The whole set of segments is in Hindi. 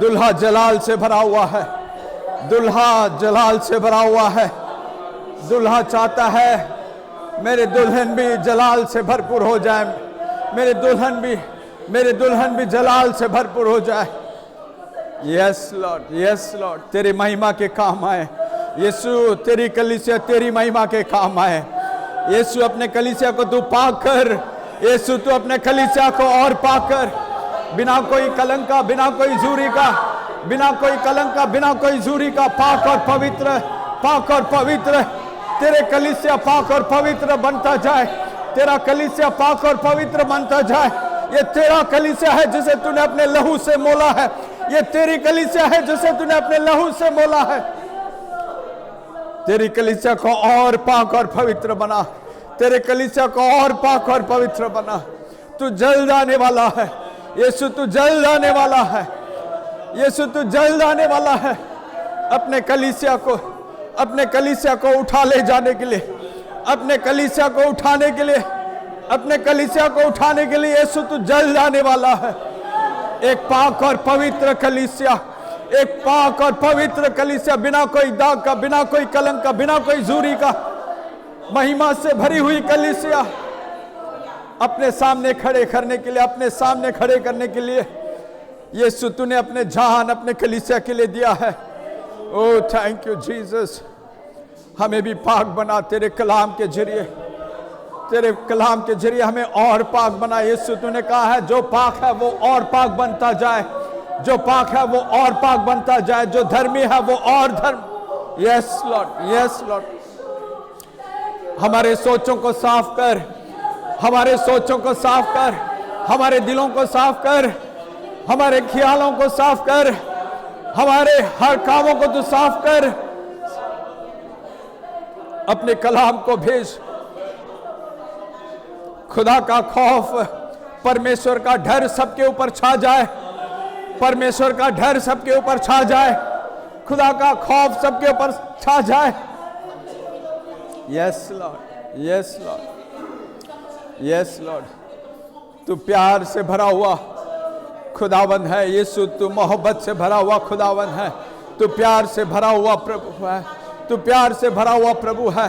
दुल्हा जलाल से भरा हुआ है, दुल्हा जलाल से भरा हुआ है। दुल्हा चाहता है मेरे दुल्हन भी जलाल से भरपूर हो जाए, मेरे दुल्हन भी जलाल से भरपूर हो जाए। यस लॉर्ड, यस लॉर्ड, तेरी महिमा के काम आए यीशु, तेरी कलीसिया तेरी महिमा के काम आए यीशु। अपने कलीसिया को तू पाकर यीशु, तू अपने कलीसिया को और पाकर, बिना कोई कलंक का, बिना कोई झूरी का, बिना कोई कलंक का, बिना कोई झूरी का, पाक और पवित्र, पाक और पवित्र, तेरे कलीसिया पाक और पवित्र बनता जाए, तेरा कलीसिया पाक और पवित्र बनता जाए। ये तेरा कलीसिया है जिसे तूने अपने लहू से मोला है, ये तेरी कलीसिया है जिसे तूने अपने लहू से मोला है। तेरी कलीसिया को और पाक और पवित्र बना, तेरे कलीसिया को और पाक और पवित्र बना। तू जल्द आने वाला है यीशु, तू जल्द आने वाला है यीशु, तू जल्द आने वाला है। अपने कलीसिया को उठा ले जाने के लिए, अपने कलीसिया को उठाने के लिए, अपने कलीसिया को उठाने के लिए यीशु तू जल्द आने वाला है। एक पाक और पवित्र कलीसिया, एक पाक और पवित्र कलीसिया, बिना कोई दाग का, बिना कोई कलंक का, बिना कोई झूरी का, महिमा से भरी हुई कलीसिया अपने सामने खड़े करने के लिए, अपने सामने खड़े करने के लिए यीशु तूने अपने जान अपने कलीसिया के लिए दिया है। ओ थैंक यू जीसस। हमें भी पाक बना तेरे कलाम के जरिए, तेरे कलाम के जरिए हमें और पाक बना यीशु। तूने कहा है जो पाक है वो और पाक बनता जाए, जो पाक है वो और पाक बनता जाए, जो धर्मी है वो और धर्म। Yes Lord, yes Lord. हमारे सोचों को साफ कर, हमारे सोचों को साफ कर, हमारे दिलों को साफ कर, हमारे ख्यालों को साफ कर, हमारे हर कामों को तू साफ कर। अपने कलाम को भेज। खुदा का खौफ, परमेश्वर का डर सबके ऊपर छा जाए, परमेश्वर का डर सबके ऊपर छा जाए, खुदा का खौफ सबके ऊपर छा जाए। Yes Lord, yes Lord, yes Lord. तू प्यार से भरा हुआ खुदावंद है यीशु, तू मोहब्बत से भरा हुआ खुदावंद है, तू प्यार से भरा हुआ प्रभु है, तू प्यार से भरा हुआ प्रभु है।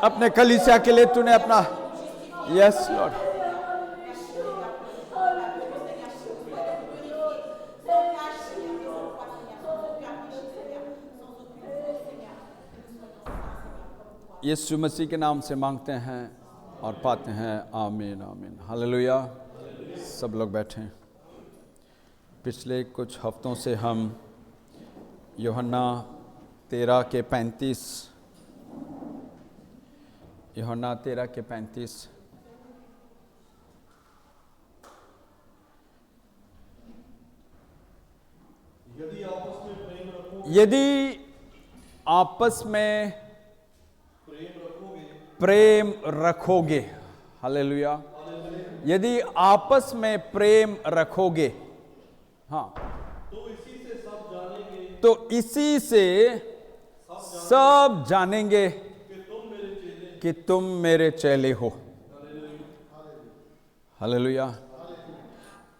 अपने कलीसिया के लिए तूने अपना, यस लॉर्ड, यीशु मसीह के नाम से मांगते हैं और पाते हैं। आमीन, आमीन, हालेलुया। सब लोग बैठें। पिछले कुछ हफ्तों से हम यूहन्ना 13 के 35, यूहन्ना 13 के 35 यदि आपस में प्रेम रखोगे, हालेलुया, यदि आपस में प्रेम रखोगे, हाँ, तो इसी से सब जानेंगे कि तुम मेरे चेले हो। हालेलुया।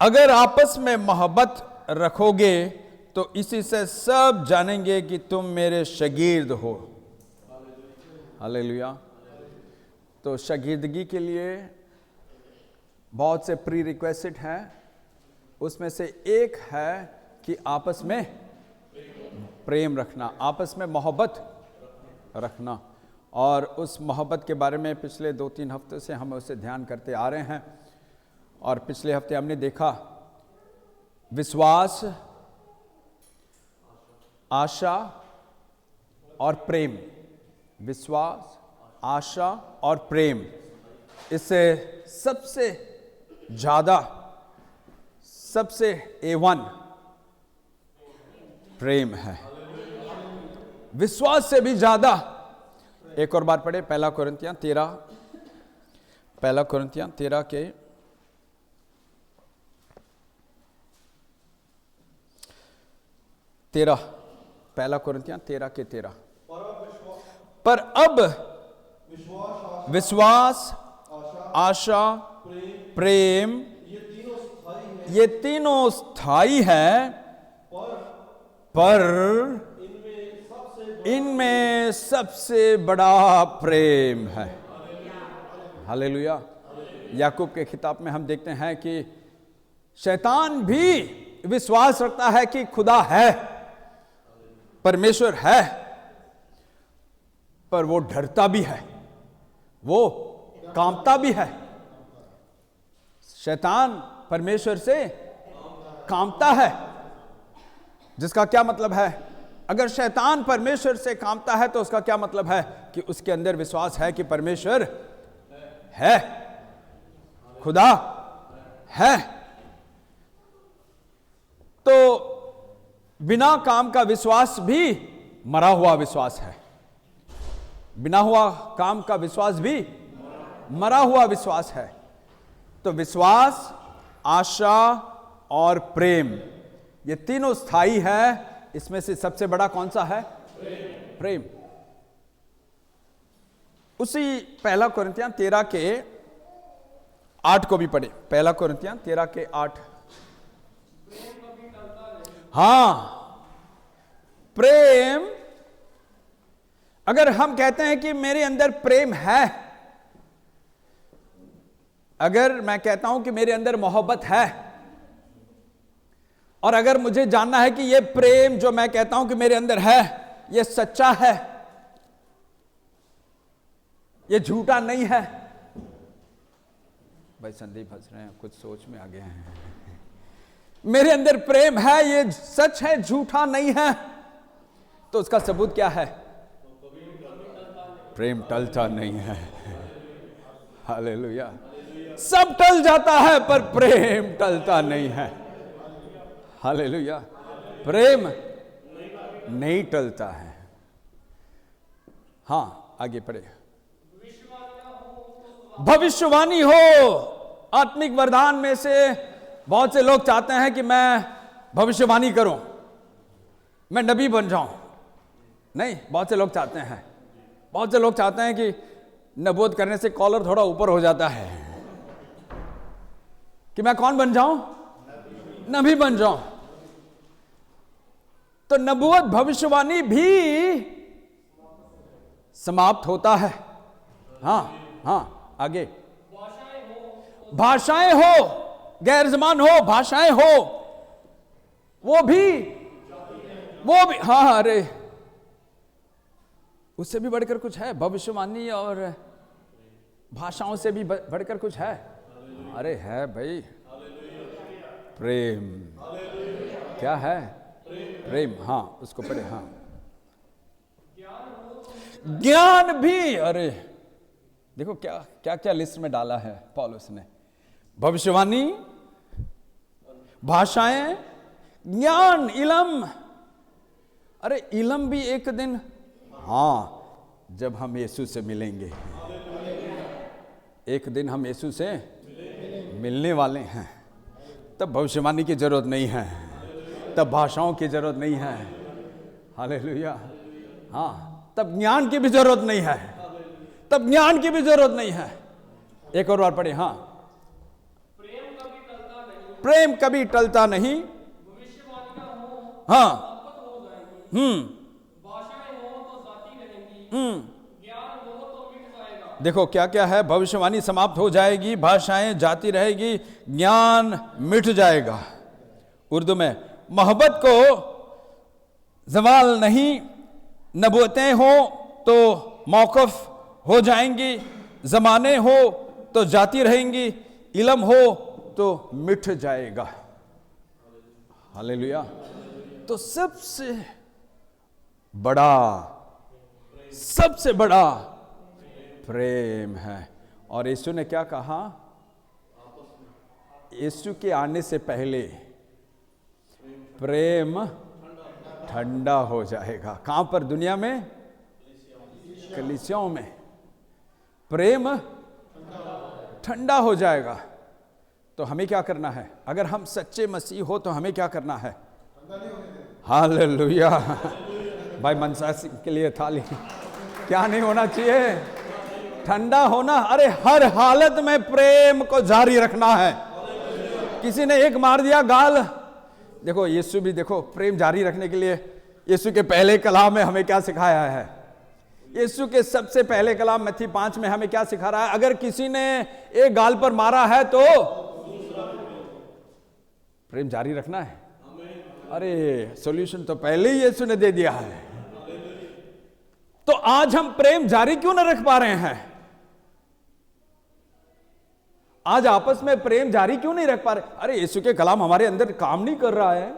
अगर आपस में मोहब्बत रखोगे तो इसी से सब जानेंगे कि तुम मेरे शागिर्द हो। हालेलुया। तो शागिर्दगी के लिए बहुत से प्री रिक्वेस्ट हैं, उसमें से एक है कि आपस में प्रेम रखना, आपस में मोहब्बत रखना। और उस मोहब्बत के बारे में पिछले 2-3 हफ्ते से हम उसे ध्यान करते आ रहे हैं। और पिछले हफ्ते हमने देखा विश्वास, आशा और प्रेम, विश्वास, आशा और प्रेम, इससे सबसे ज़्यादा, सबसे A1 प्रेम है, विश्वास से भी ज़्यादा। एक और बार पढ़े, 1 कोरिन्थियां 13, 1 कोरिन्थियां 13 के 13, 1 कोरिन्थियां 13 के 13। पर अब विश्वास, आशा, प्रेम, ये तीनों स्थायी है, पर इनमें सबसे बड़ा प्रेम है। हालेलुया। याकूब के खिताब में हम देखते हैं कि शैतान भी विश्वास रखता है कि खुदा है, परमेश्वर है, पर वो डरता भी है, वो कांपता भी है। शैतान परमेश्वर से कांपता है, जिसका क्या मतलब है? अगर शैतान परमेश्वर से कांपता है तो उसका क्या मतलब है? कि उसके अंदर विश्वास है कि परमेश्वर है, खुदा है। तो बिना काम का विश्वास भी मरा हुआ विश्वास है। बिना हुआ काम का विश्वास भी मरा हुआ विश्वास है। तो विश्वास, आशा और प्रेम, ये तीनों स्थायी है। इसमें से सबसे बड़ा कौन सा है? प्रेम। उसी 1 कोरिन्थियां 13 के 8 को भी पढ़े। 1 कोरिन्थियां 13 के 8। हां, प्रेम। अगर हम कहते हैं कि मेरे अंदर प्रेम है, अगर मैं कहता हूं कि मेरे अंदर मोहब्बत है, और अगर मुझे जानना है कि ये प्रेम जो मैं कहता हूं कि मेरे अंदर है, ये सच्चा है, ये झूठा नहीं है। भाई संदीप हंस रहे हैं, कुछ सोच में आ गए हैं। मेरे अंदर प्रेम है, ये सच है, झूठा नहीं है, तो उसका सबूत क्या है? प्रेम टलता नहीं है। हालेलुया। सब टल जाता है पर प्रेम टलता नहीं है। हालेलुया। प्रेम नहीं टलता है। हां, आगे पढ़े। भविष्यवाणी हो। आत्मिक वरदान में से बहुत से लोग चाहते हैं कि मैं भविष्यवाणी करूं, मैं नबी बन जाऊं। नहीं, बहुत से लोग चाहते हैं, बहुत से लोग चाहते हैं कि नबूवत करने से कॉलर थोड़ा ऊपर हो जाता है, कि मैं कौन बन जाऊं? नबी बन जाऊं। तो नबूवत, भविष्यवाणी भी समाप्त होता है। हां हां, आगे। भाषाएं हो, गैर जबान हो, भाषाएं हो, वो भी हाँ, अरे उससे भी बढ़कर कुछ है। भविष्यवाणी और भाषाओं से भी बढ़कर कुछ है। अरे है भाई, प्रेम। क्या है? प्रेम। हाँ, उसको पढ़े। हाँ, ज्ञान भी। अरे देखो क्या क्या क्या लिस्ट में डाला है पौलुस ने। भविष्यवाणी, भाषाएं, ज्ञान, इलम। अरे इलम भी एक दिन, हाँ, जब हम यीशु से मिलेंगे, एक दिन हम यीशु से मिलने वाले हैं, तब भविष्यवाणी की जरूरत नहीं है, तब भाषाओं की जरूरत नहीं है। हालेलुया। हाँ, तब ज्ञान की भी जरूरत नहीं है, तब ज्ञान की भी जरूरत नहीं है। एक और बार पढ़े। हाँ, प्रेम कभी टलता नहीं। हाँ, देखो क्या क्या है। भविष्यवाणी समाप्त हो जाएगी, भाषाएं जाती रहेगी, ज्ञान मिट जाएगा। उर्दू में मोहब्बत को ज़वाल नहीं, नबूवतें हो तो मौक़िफ़ हो जाएंगी, ज़माने हो तो जाती रहेंगी, इल्म हो तो मिट जाएगा। हालेलुया। तो सबसे बड़ा प्रेम है। और यीशु ने क्या कहा? यीशु के आने से पहले प्रेम ठंडा हो जाएगा। कहां पर? दुनिया में, कलीसियाओं में प्रेम ठंडा हो जाएगा। तो हमें क्या करना है? अगर हम सच्चे मसीह हो तो हमें क्या करना है? हालेलुया। भाई मनसा सिंह के लिए थाली। क्या नहीं होना चाहिए? ठंडा होना। अरे हर हालत में प्रेम को जारी रखना है। किसी ने एक मार दिया गाल, देखो यीशु भी, देखो प्रेम जारी रखने के लिए यीशु के पहले कलाम में हमें क्या सिखाया है? यीशु के सबसे पहले कलाम मत्ती 5 में हमें क्या सिखा रहा है? अगर किसी ने एक गाल पर मारा है तो प्रेम जारी रखना है। अरे सॉल्यूशन तो पहले ही यीशु ने दे दिया है। तो आज हम प्रेम जारी क्यों ना रख पा रहे हैं? आज आपस में प्रेम जारी क्यों नहीं रख पा रहे? अरे यीशु के कलाम हमारे अंदर काम नहीं कर रहा है।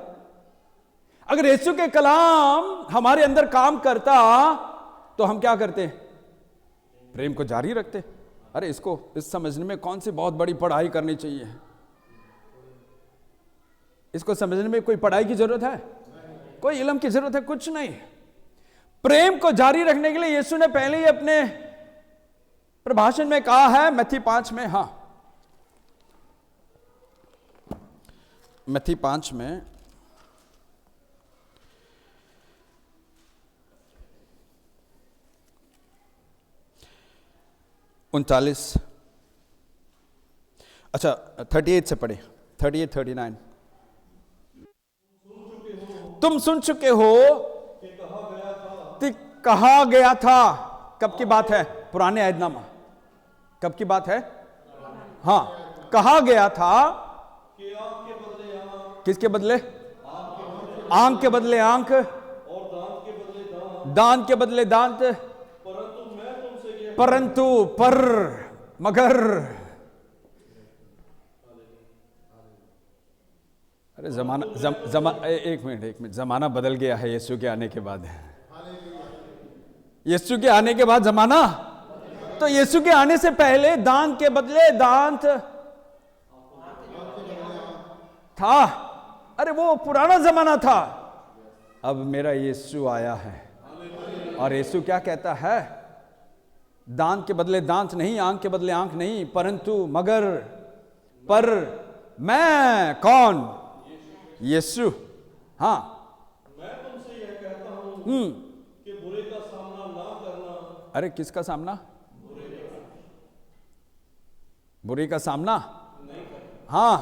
अगर यीशु के कलाम हमारे अंदर काम करता तो हम क्या करते? प्रेम को जारी रखते। अरे इसको इस समझने में कौन सी बहुत बड़ी पढ़ाई करनी चाहिए? इसको समझने में कोई पढ़ाई की जरूरत है? कोई इल्म की जरूरत है? कुछ नहीं। प्रेम को जारी रखने के लिए यीशु ने पहले ही अपने प्रभाषण में कहा है, मत्ती 5 में, हां मत्ती 5 में 39, अच्छा 38 से पढ़े, 38 39। तुम सुन चुके हो कि कहा गया था। कब की बात है? पुराने अहदनामा। कब की बात है? हां, कहा गया था किसके बदले? आंख के बदले आंख और दांत के बदले दांत। परंतु पर मगर, अरे एक मिनट, जमाना बदल गया है यीशु के आने के बाद। यीशु के आने के बाद जमाना, तो यीशु के आने से पहले दांत के बदले दांत था। अरे वो पुराना जमाना था। अब मेरा यीशु आया है और यीशु क्या कहता है? दांत के बदले दांत नहीं, आंख के बदले आंख नहीं, परंतु मगर पर। मैं कौन? यीशु। हाँ, मैं तुमसे यह कहता हूं कि बुरे का सामना ना करना। अरे किसका सामना? बुरे का सामना नहीं करना। हाँ,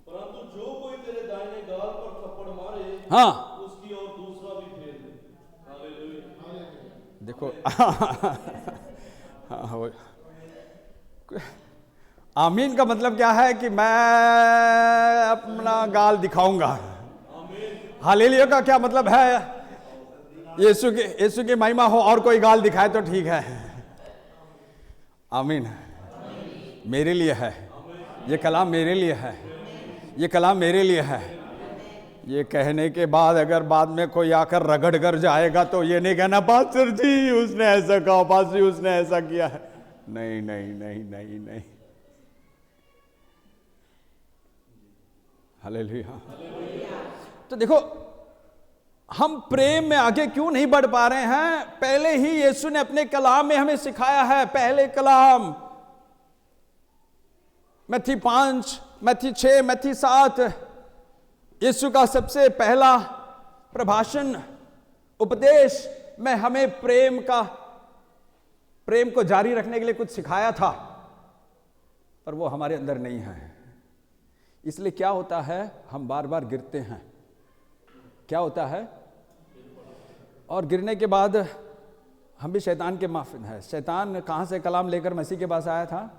परंतु जो कोई तेरे दाहिने गाल पर थप्पड़ मारे, हाँ, उसकी और दूसरा भी फेर दे। देखो आमीन का मतलब क्या है? कि मैं अपना गाल दिखाऊंगा। हालेलुया का क्या मतलब है? यीशु की महिमा हो और कोई गाल दिखाए तो ठीक है। आमीन। मेरे लिए है ये कलाम, मेरे लिए है ये कलाम, मेरे लिए है। ये कहने के बाद अगर बाद में कोई आकर रगड़ कर जाएगा तो ये नहीं कहना पास्टर जी उसने ऐसा कहा, पास्टर जी उसने ऐसा किया है। नहीं नहीं नहीं नहीं नहीं। हालेलुया। तो देखो हम प्रेम में आगे क्यों नहीं बढ़ पा रहे हैं? पहले ही यीशु ने अपने कलाम में हमें सिखाया है। पहले कलाम मत्ती 5, मत्ती 6, मत्ती 7, यीशु का सबसे पहला प्रभाषण उपदेश में हमें प्रेम को जारी रखने के लिए कुछ सिखाया था, पर वो हमारे अंदर नहीं है। इसलिए क्या होता है? हम बार बार गिरते हैं। क्या होता है? और गिरने के बाद हम भी शैतान के माफिन हैं। शैतान कहां से कलाम लेकर मसीह के पास आया था?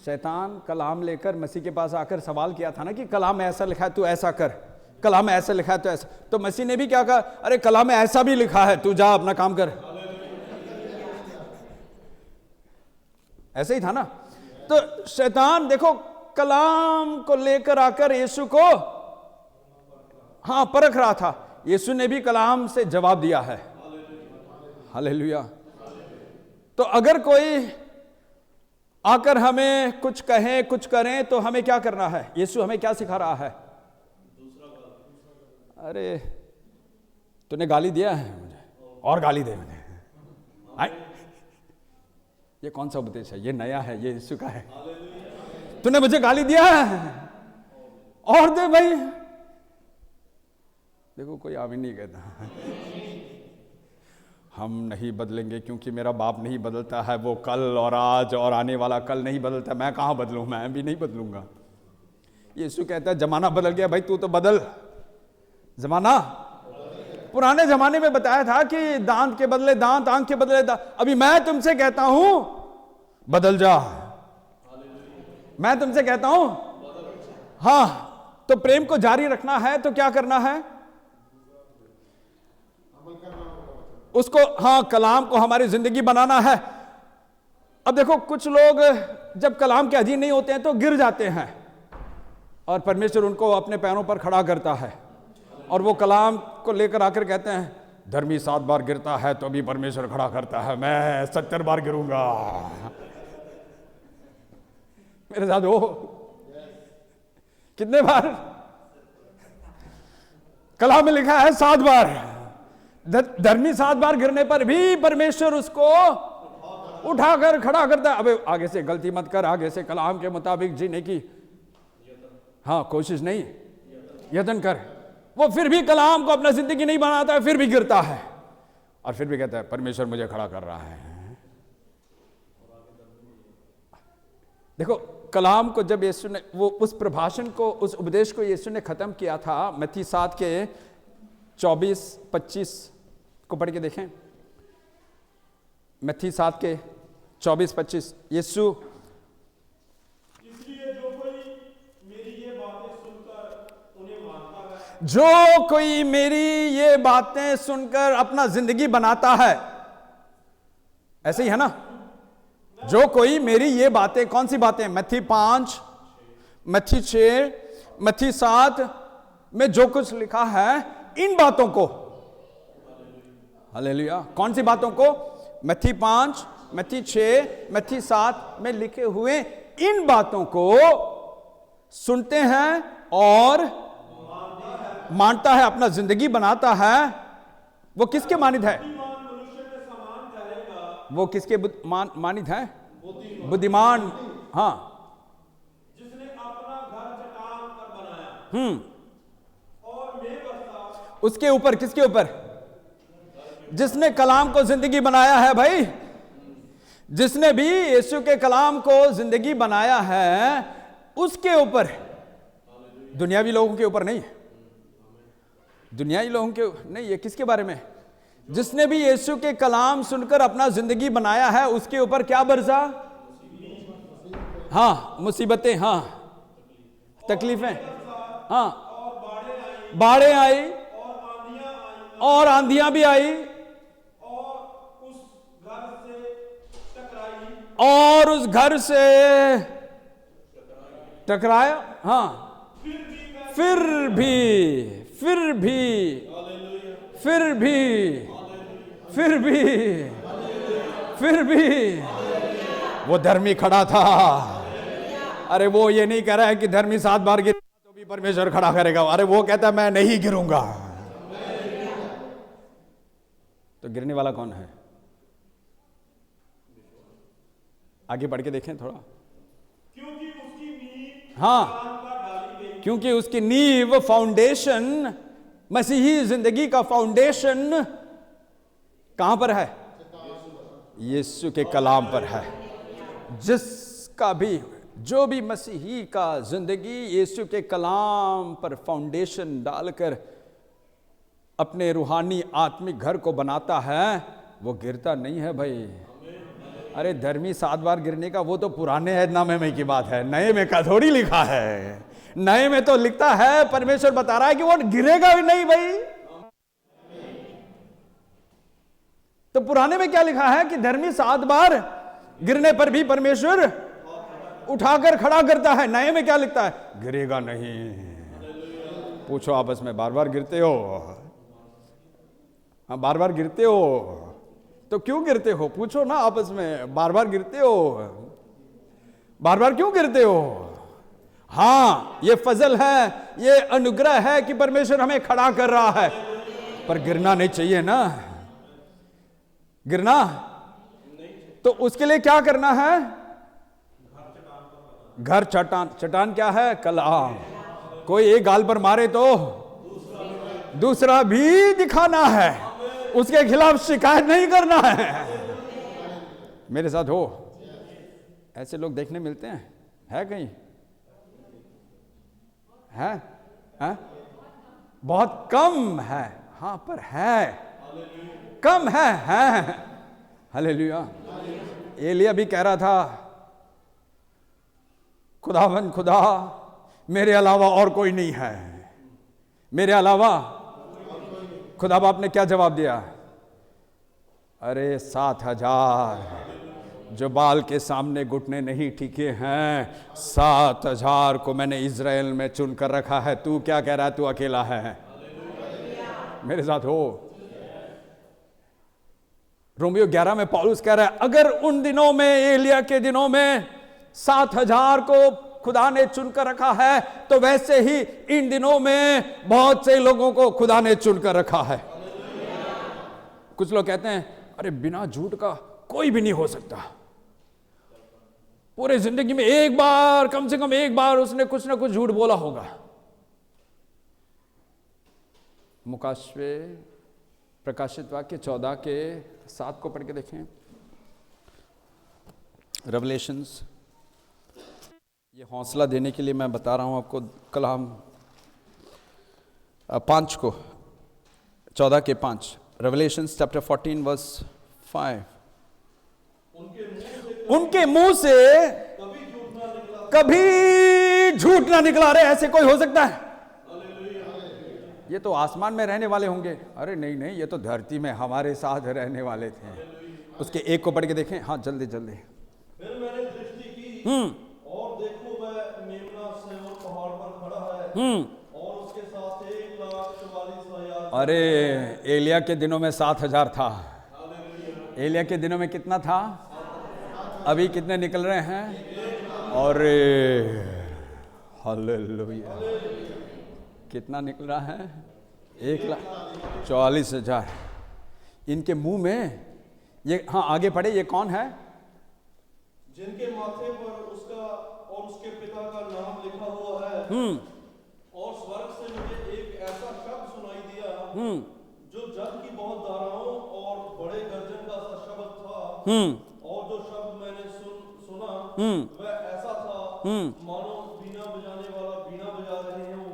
शैतान कलाम लेकर मसीह के पास आकर सवाल किया था ना कि कलाम में ऐसा लिखा है तू ऐसा कर, कलाम में ऐसा लिखा है तो ऐसा। तो मसीह ने भी क्या कहा? अरे कलाम में ऐसा भी लिखा है, तू जा अपना काम कर। ऐसे ही था ना। तो शैतान देखो कलाम को लेकर आकर यीशु को परख रहा था। यीशु ने भी कलाम से जवाब दिया है। हालेलुया। तो अगर कोई आकर हमें कुछ कहें, कुछ करें, तो हमें क्या करना है? यीशु हमें क्या सिखा रहा है? अरे तूने गाली दिया है मुझे, और गाली दे मुझे। ये कौन सा उपदेश है? ये नया है, ये यीशु का है। तूने मुझे गाली दिया है और दे भाई। देखो कोई आमीन नहीं कहता। हम नहीं बदलेंगे क्योंकि मेरा बाप नहीं बदलता है। वो कल और आज और आने वाला कल नहीं बदलता। मैं कहाँ बदलूं? मैं भी नहीं बदलूंगा। यीशु कहता है जमाना बदल गया भाई, तू तो बदल। जमाना, पुराने जमाने में बताया था कि दांत के बदले दांत, आंख के बदले दांत। अभी मैं तुमसे कहता हूं बदल जा। मैं तुमसे कहता हूं, हाँ। तो प्रेम को जारी रखना है तो क्या करना है? उसको, हाँ, कलाम को हमारी जिंदगी बनाना है। अब देखो, कुछ लोग जब कलाम के अधीन नहीं होते हैं तो गिर जाते हैं, और परमेश्वर उनको अपने पैरों पर खड़ा करता है, और वो कलाम को लेकर आकर कहते हैं धर्मी 7 बार गिरता है तो भी परमेश्वर खड़ा करता है, मैं 70 बार गिरूंगा। मेरे साथ हो कितने बार? कलाम में लिखा है 7 बार। धर्मी 7 बार गिरने पर भी परमेश्वर उसको उठाकर खड़ा करता है। अबे आगे से गलती मत कर, आगे से कलाम के मुताबिक जीने की, हाँ, कोशिश नहीं, यत्न कर। वो फिर भी कलाम को अपना जिंदगी नहीं बनाता है, फिर भी गिरता है, और फिर भी कहता है परमेश्वर मुझे खड़ा कर रहा है। देखो, कलाम को जब यीशु ने, वो उस प्रभाषण को, उस उपदेश को यीशु ने खत्म किया था, मत्ती 7 के 24-25 को पढ़ के देखें। मत्ती 7 के 24-25, यीशु, इसलिए जो कोई मेरी ये बातें सुनकर उन्हें मानता है, जो कोई मेरी ये बातें सुनकर अपना जिंदगी बनाता है, ऐसे ही है ना? जो कोई मेरी ये बातें, कौन सी बातें? मत्ती 5, मत्ती 6, मत्ती 7 में जो कुछ लिखा है, इन बातों को, हालेलुया, कौन सी बातों को? मत्ती 5, मत्ती 6, मत्ती 7 में लिखे हुए इन बातों को सुनते हैं और मानता है, अपना जिंदगी बनाता है। वो किसके मानित है? वो किसके मानित है? बुद्धिमान, हाँ, जिसने अपना घर चट्टान पर बनाया और मेघ बरसा। उसके ऊपर, किसके ऊपर? जिसने कलाम को जिंदगी बनाया है भाई, जिसने भी यीशु के कलाम को जिंदगी बनाया है, उसके ऊपर, दुनियावी लोगों के ऊपर नहीं, दुनियावी लोगों के नहीं, ये किसके बारे में? जिसने भी यीशु के कलाम सुनकर अपना जिंदगी बनाया है, उसके ऊपर क्या बरसा? हाँ, मुसीबतें, हाँ, तकलीफें, हाँ, बाढ़ें आई और आंधियां भी आई, और उस घर से टकराया, हाँ, फिर भी वो धर्मी खड़ा था। अरे वो ये नहीं कह रहा है कि धर्मी 7 बार गिरा तो भी परमेश्वर खड़ा करेगा। अरे वो कहता है मैं नहीं गिरूंगा। तो गिरने वाला कौन है? आगे बढ़ के देखें थोड़ा। क्योंकि उसकी नींव, हाँ, क्योंकि उसकी नींव, फाउंडेशन, मसीही जिंदगी का फाउंडेशन कहां पर है? यीशु के कलाम पर है। जिसका भी, जो भी मसीही का जिंदगी यीशु के कलाम पर फाउंडेशन डालकर अपने रूहानी आत्मिक घर को बनाता है, वो गिरता नहीं है भाई। अरे धर्मी 7 बार गिरने का वो तो पुराने ऐहदनामे में की बात है, नए में का थोड़ी लिखा है। नए में तो लिखता है, परमेश्वर बता रहा है कि वो गिरेगा भी नहीं भाई। तो पुराने में क्या लिखा है कि धर्मी 7 बार गिरने पर भी परमेश्वर उठाकर खड़ा करता है। नए में क्या लिखता है? गिरेगा नहीं। पूछो आपस में, बार बार गिरते हो? हाँ, बार बार गिरते हो तो क्यों गिरते हो? पूछो ना आपस में, बार बार गिरते हो, बार बार क्यों गिरते हो? हाँ, ये फजल है, ये अनुग्रह है कि परमेश्वर हमें खड़ा कर रहा है, पर गिरना नहीं चाहिए ना। गिरना तो उसके लिए क्या करना है? घर चट्टान। चट्टान क्या है? कलाम। कोई एक गाल पर मारे तो दूसरा भी दिखाना है, उसके खिलाफ शिकायत नहीं करना है। मेरे साथ हो? ऐसे लोग देखने मिलते हैं? है कहीं? है? है? बहुत कम है। हाँ, पर है, कम है। हालेलुया। एलिया भी कह रहा था, खुदावन खुदा, मेरे अलावा और कोई नहीं है, मेरे अलावा। खुदा बाप ने क्या जवाब दिया? अरे 7,000 जो बाल के सामने घुटने नहीं टिके हैं, 7,000 को मैंने इज़राइल में चुन कर रखा है। तू क्या कह रहा है? तू अकेला है। मेरे साथ हो। रोमियो 11 में पौलुस कह रहा है, अगर उन दिनों में, एलिया के दिनों में 7,000 को खुदा ने चुनकर रखा है, तो वैसे ही इन दिनों में बहुत से लोगों को खुदा ने चुनकर रखा है। कुछ लोग कहते हैं, अरे बिना झूठ का कोई भी नहीं हो सकता। पूरे जिंदगी में एक बार, कम से कम एक बार उसने कुछ ना कुछ झूठ बोला होगा। मुकाशवे प्रकाशित वाक्य 14 के 7 को पढ़ के देखें। रेवलेशंस, ये हौसला देने के लिए मैं बता रहा हूं आपको। कलाम 5 को, 14 के 5, रेवलेशंस चैप्टर 14 वर्स 5। उनके मुंह से कभी झूठ ना निकला। रहे ऐसे कोई हो सकता है? ये तो आसमान में रहने वाले होंगे। अरे नहीं नहीं, ये तो धरती में हमारे साथ रहने वाले थे। उसके 1 को पढ़ के देखें। हाँ, जल्दी जल्दी। फिर मैंने दृष्टि की और देखो, वह मेमना सेवर पहाड़ पर खड़ा है और उसके साथ 1,44,000। अरे एलिया के दिनों में 7,000 था। एलिया के दिनों में कितना था? अभी कितने निकल रहे हैं? और हालेलुया, कितना निकल रहा है? 1,44,000। इनके मुंह में ये, हाँ आगे पढ़े, ये कौन है? जिनके माथे पर उसका और उसके पिता का नाम लिखा हुआ है। और स्वर्ग से मुझे एक ऐसा शब्द सुनाई दिया जो जग की बहुत धाराओं और बड़े गर्जन का सा शब्द था। और जो शब्द मैंने सुना वह ऐसा था मानो बीना बजाने वाला बीना बजा रहे हों।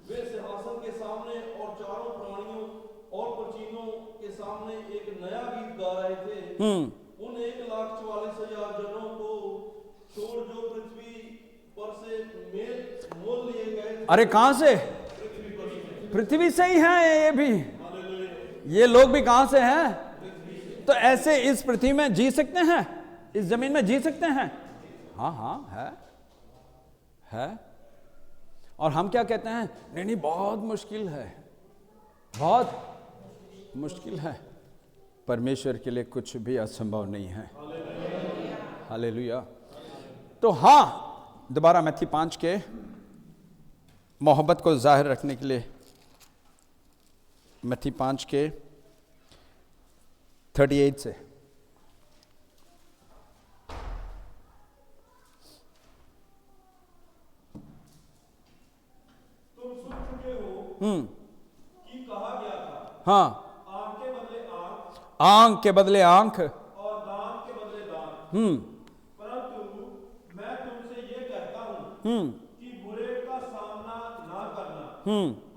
वे सिंहासन के सामने और चारों प्राणियों और पक्षियों के सामने एक नया गीत गा रहे थे। उन 1,44,000 जनों को छोड़ जो पृथ्वी पर से मोल लिए गए थे। अरे कहां से? पृथ्वी से ही हैं ये भी। ये लोग भी कहां से हैं? तो ऐसे इस पृथ्वी में जी सकते हैं? इस जमीन में जी सकते हैं? हाँ हाँ, है। और हम क्या कहते हैं? नहीं नहीं, बहुत मुश्किल है, बहुत मुश्किल है। परमेश्वर के लिए कुछ भी असंभव नहीं है। हालेलुया। तो हाँ, दोबारा मैथी 5 के मोहब्बत को जाहिर रखने के लिए, मैथी 5 के 38 से। तुम सुन चुके हो कि कहा गया था, हाँ, आंख के बदले आंख, आंख के बदले आंख, और दांत के बदले दांत। परंतु मैं तुमसे ये कहता हूँ कि बुरे का सामना ना करना।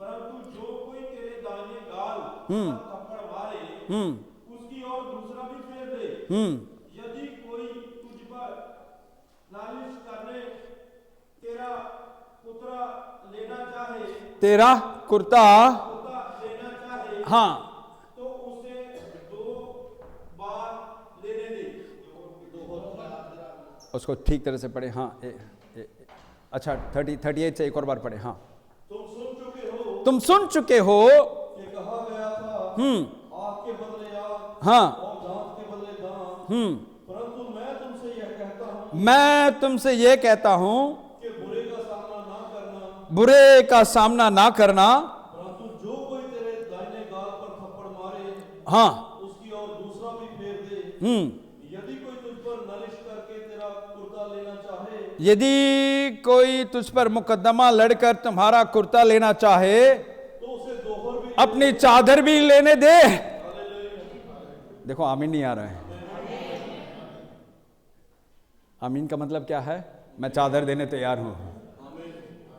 परंतु जो कोई तेरे दाहिने गाल पर थप्पड़ मारे, उसकी ओर दूसरा भी फेर दे। यदि कोई तुझ पर नालिश करने तेरा कुर्ता लेना चाहे, तेरा कुर्ता लेना चाहे, हाँ, तो उसे 2 बार लेने दे। उसको ठीक तरह से पढ़े। हाँ, अच्छा 38 से एक और बार पढ़े। हाँ, तुम सुन चुके हो कि कहा गया था, आंख के बदले आंख, हाँ, और दांत के बदले दांत। परंतु मैं तुमसे यह कहता हूँ, मैं तुमसे ये कहता हूं कि बुरे का सामना ना करना। बुरे का सामना ना करना। परंतु जो कोई तेरे दाहिने गाल पर थप्पड़ मारे, हाँ, उसकी ओर दूसरा भी फेर दे। यदि कोई तुझ पर नालिश करके तेरा कुर्ता लेना चाहे, यदि कोई तुझ पर मुकदमा लड़कर तुम्हारा कुर्ता लेना चाहे, तो उसे दोहर भी अपनी चादर भी लेने दे। देखो, आमीन नहीं आ रहा है। आमीन का मतलब क्या है? मैं चादर देने तैयार हूं।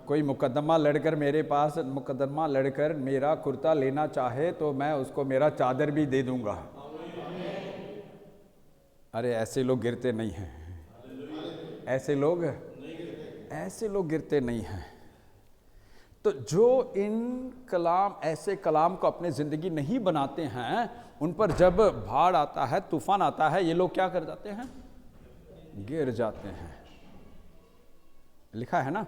कोई मुकदमा लड़कर मेरे पास मुकदमा लड़कर मेरा कुर्ता लेना चाहे तो मैं उसको मेरा चादर भी दे दूंगा। अरे ऐसे लोग गिरते नहीं हैं, ऐसे लोग गिरते नहीं हैं। तो जो इन कलाम ऐसे कलाम को अपने ज़िंदगी नहीं बनाते हैं, उन पर जब बाढ़ आता है, तूफान आता है, ये लोग क्या कर जाते हैं? गिर जाते हैं। लिखा है ना,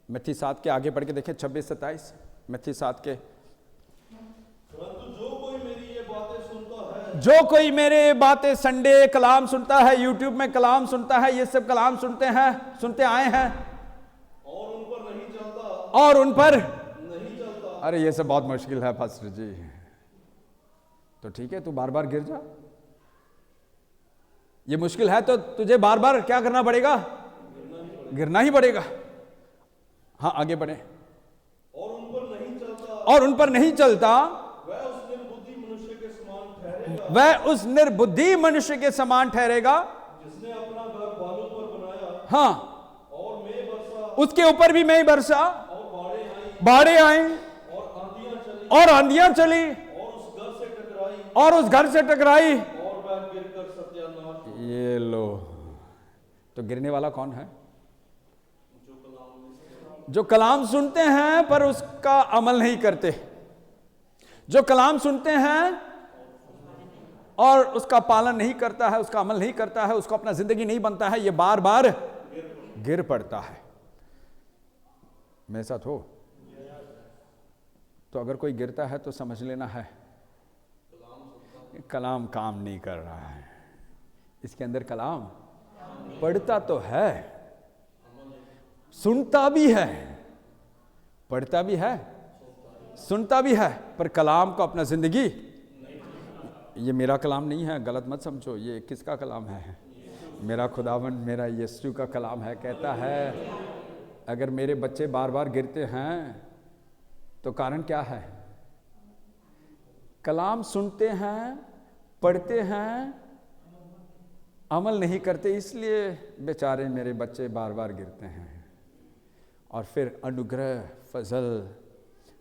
मत्ती 7 के आगे पढ़ के देखें, 26-27, मत्ती 7 के। परंतु जो कोई मेरी ये बातें सुनता है, जो कोई मेरे बातें संडे कलाम सुनता है, यूट्यूब में कलाम सुनता है, ये सब कलाम सुनते आए हैं, और उन पर नहीं चलता, और उन पर नहीं चलता। अरे ये सब बहुत मुश्किल है पास्टर जी। तो ठीक है, तू बार बार गिर जा। ये मुश्किल है तो तुझे बार बार क्या करना पड़ेगा? गिरना ही पड़ेगा। हाँ, आगे बढ़े। और उन पर नहीं चलता, और उन पर नहीं चलता, वह उस निर्बुद्धि मनुष्य के समान ठहरेगा, वह उस निर्बुद्धि मनुष्य के समान ठहरेगा, जिसने अपना घर बालू पर बनाया, हाँ, और मैं बरसा, उसके ऊपर भी मैं बरसा, और बाढ़ें आई, और आंधियां चली, और आंधियां चली, और उस घर से टकराई, और वह गिरकर सत्यानाश। ये लो, तो गिरने वाला कौन है? जो कलाम सुनते हैं पर उसका अमल नहीं करते। जो कलाम सुनते हैं और उसका पालन नहीं करता है, उसका अमल नहीं करता है, उसको अपना जिंदगी नहीं बनता है, ये बार बार गिर पड़ता है। मेरे साथ हो? तो अगर कोई गिरता है तो समझ लेना है कलाम काम नहीं कर रहा है। इसके अंदर कलाम पढ़ता तो है, सुनता भी है, पढ़ता भी है, सुनता भी है, पर कलाम को अपना जिंदगी, ये मेरा कलाम नहीं है, गलत मत समझो, ये किसका कलाम है? मेरा खुदावंद, मेरा यीशु का कलाम है। कहता है अगर मेरे बच्चे बार बार गिरते हैं तो कारण क्या है? कलाम सुनते हैं, पढ़ते हैं, अमल नहीं करते, इसलिए बेचारे मेरे बच्चे बार बार गिरते हैं। और फिर अनुग्रह फजल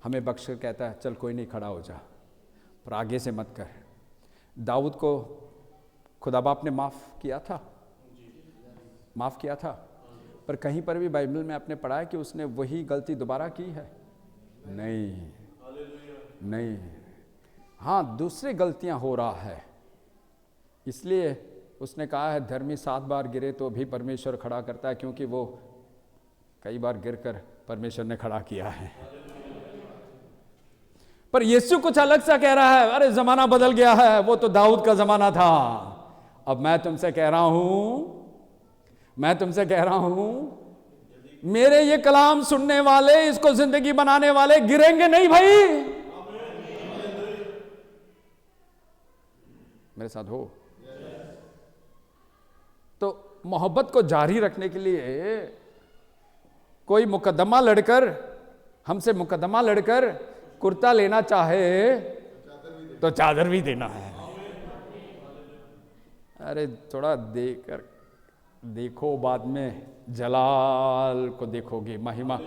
हमें बख्श कर कहता है चल कोई नहीं, खड़ा हो जा, पर आगे से मत कर। दाऊद को खुदा बाप ने माफ़ किया था, पर कहीं पर भी बाइबल में आपने पढ़ा है कि उसने वही गलती दोबारा की है? नहीं। हाँ, दूसरी गलतियां हो रहा है, इसलिए उसने कहा है धर्मी 7 बार गिरे तो भी परमेश्वर खड़ा करता है, क्योंकि वो कई बार गिरकर परमेश्वर ने खड़ा किया है। पर यीशु कुछ अलग सा कह रहा है, अरे जमाना बदल गया है, वो तो दाऊद का जमाना था, अब मैं तुमसे कह रहा हूं मेरे ये कलाम सुनने वाले, इसको जिंदगी बनाने वाले गिरेंगे नहीं भाई। मेरे साथ हो? तो मोहब्बत को जारी रखने के लिए कोई हमसे मुकदमा लड़कर कुर्ता लेना चाहे तो चादर भी देना है। अरे थोड़ा देखो, बाद में जलाल को देखोगे, महिमा।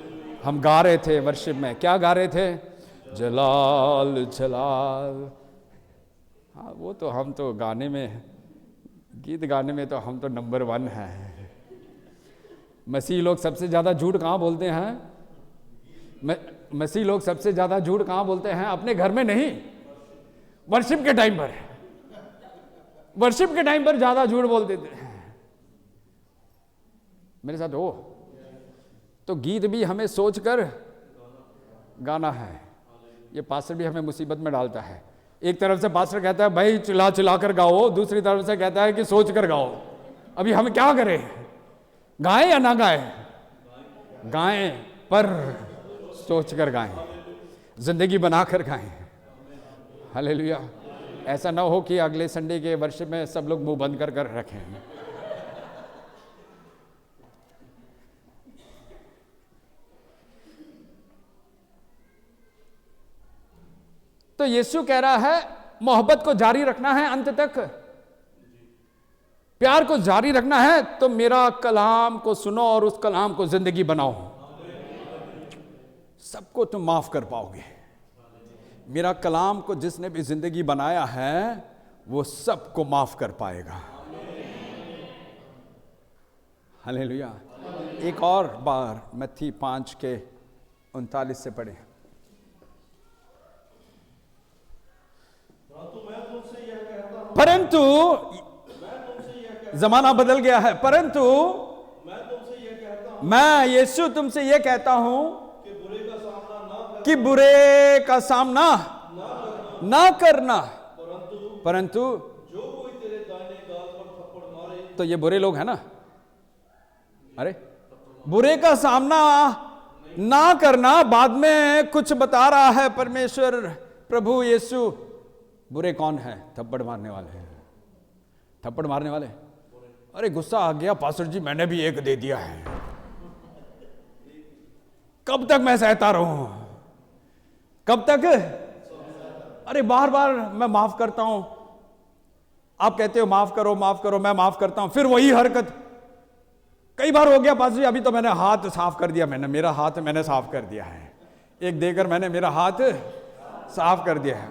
हम गा रहे थे वर्शिप में, क्या गा रहे थे? जलाल जलाल। हाँ, वो तो हम तो गीत गाने में तो हम तो नंबर 1 हैं। मसीह लोग सबसे ज़्यादा झूठ कहाँ बोलते हैं? मसीह लोग सबसे ज़्यादा झूठ कहाँ बोलते हैं? अपने घर में नहीं, वर्शिप के टाइम पर ज़्यादा झूठ बोल देते हैं। मेरे साथ हो? तो गीत भी हमें सोचकर गाना है। ये पास्टर भी हमें मुसीबत में डालता है। एक तरफ से पास्टर कहता है भाई चिल्ला कर गाओ, दूसरी तरफ से कहता है कि सोच कर गाओ। अभी हम क्या करें? गाएं या ना गाएं? गाएं, पर सोच कर गाएं, जिंदगी बनाकर गाएं। हालेलुया। ऐसा ना हो कि अगले संडे के वर्शिप में सब लोग मुंह बंद कर रखें। तो यीशु कह रहा है मोहब्बत को जारी रखना है अंत तक, प्यार को जारी रखना है तो मेरा कलाम को सुनो और उस कलाम को जिंदगी बनाओ। सबको तुम माफ कर पाओगे। मेरा कलाम को जिसने भी जिंदगी बनाया है वो सबको माफ कर पाएगा। हालेलुया। एक और बार मत्ती 5:39 से पढ़े। परंतु जमाना बदल गया है। परंतु मैं यीशु तुमसे यह कहता हूं कि बुरे का सामना ना करना। परंतु जो कोई तेरे दाहिने गाल पर थप्पड़ मारे, तो ये बुरे लोग हैं ना। अरे बुरे का सामना ना करना, बाद में कुछ बता रहा है परमेश्वर प्रभु यीशु। बुरे कौन है? थप्पड़ मारने वाले हैं। थप्पड़ मारने वाले। अरे गुस्सा आ गया पास्टर जी, मैंने भी एक दे दिया है, कब तक मैं सहता रहूं? कब तक? अरे बार बार मैं माफ करता हूं, आप कहते हो माफ करो माफ करो, मैं माफ करता हूं, फिर वही हरकत। कई बार हो गया पास्टर जी, अभी तो मैंने हाथ साफ कर दिया, मेरा हाथ मैंने साफ कर दिया है, एक देकर मैंने मेरा हाथ साफ कर दिया है,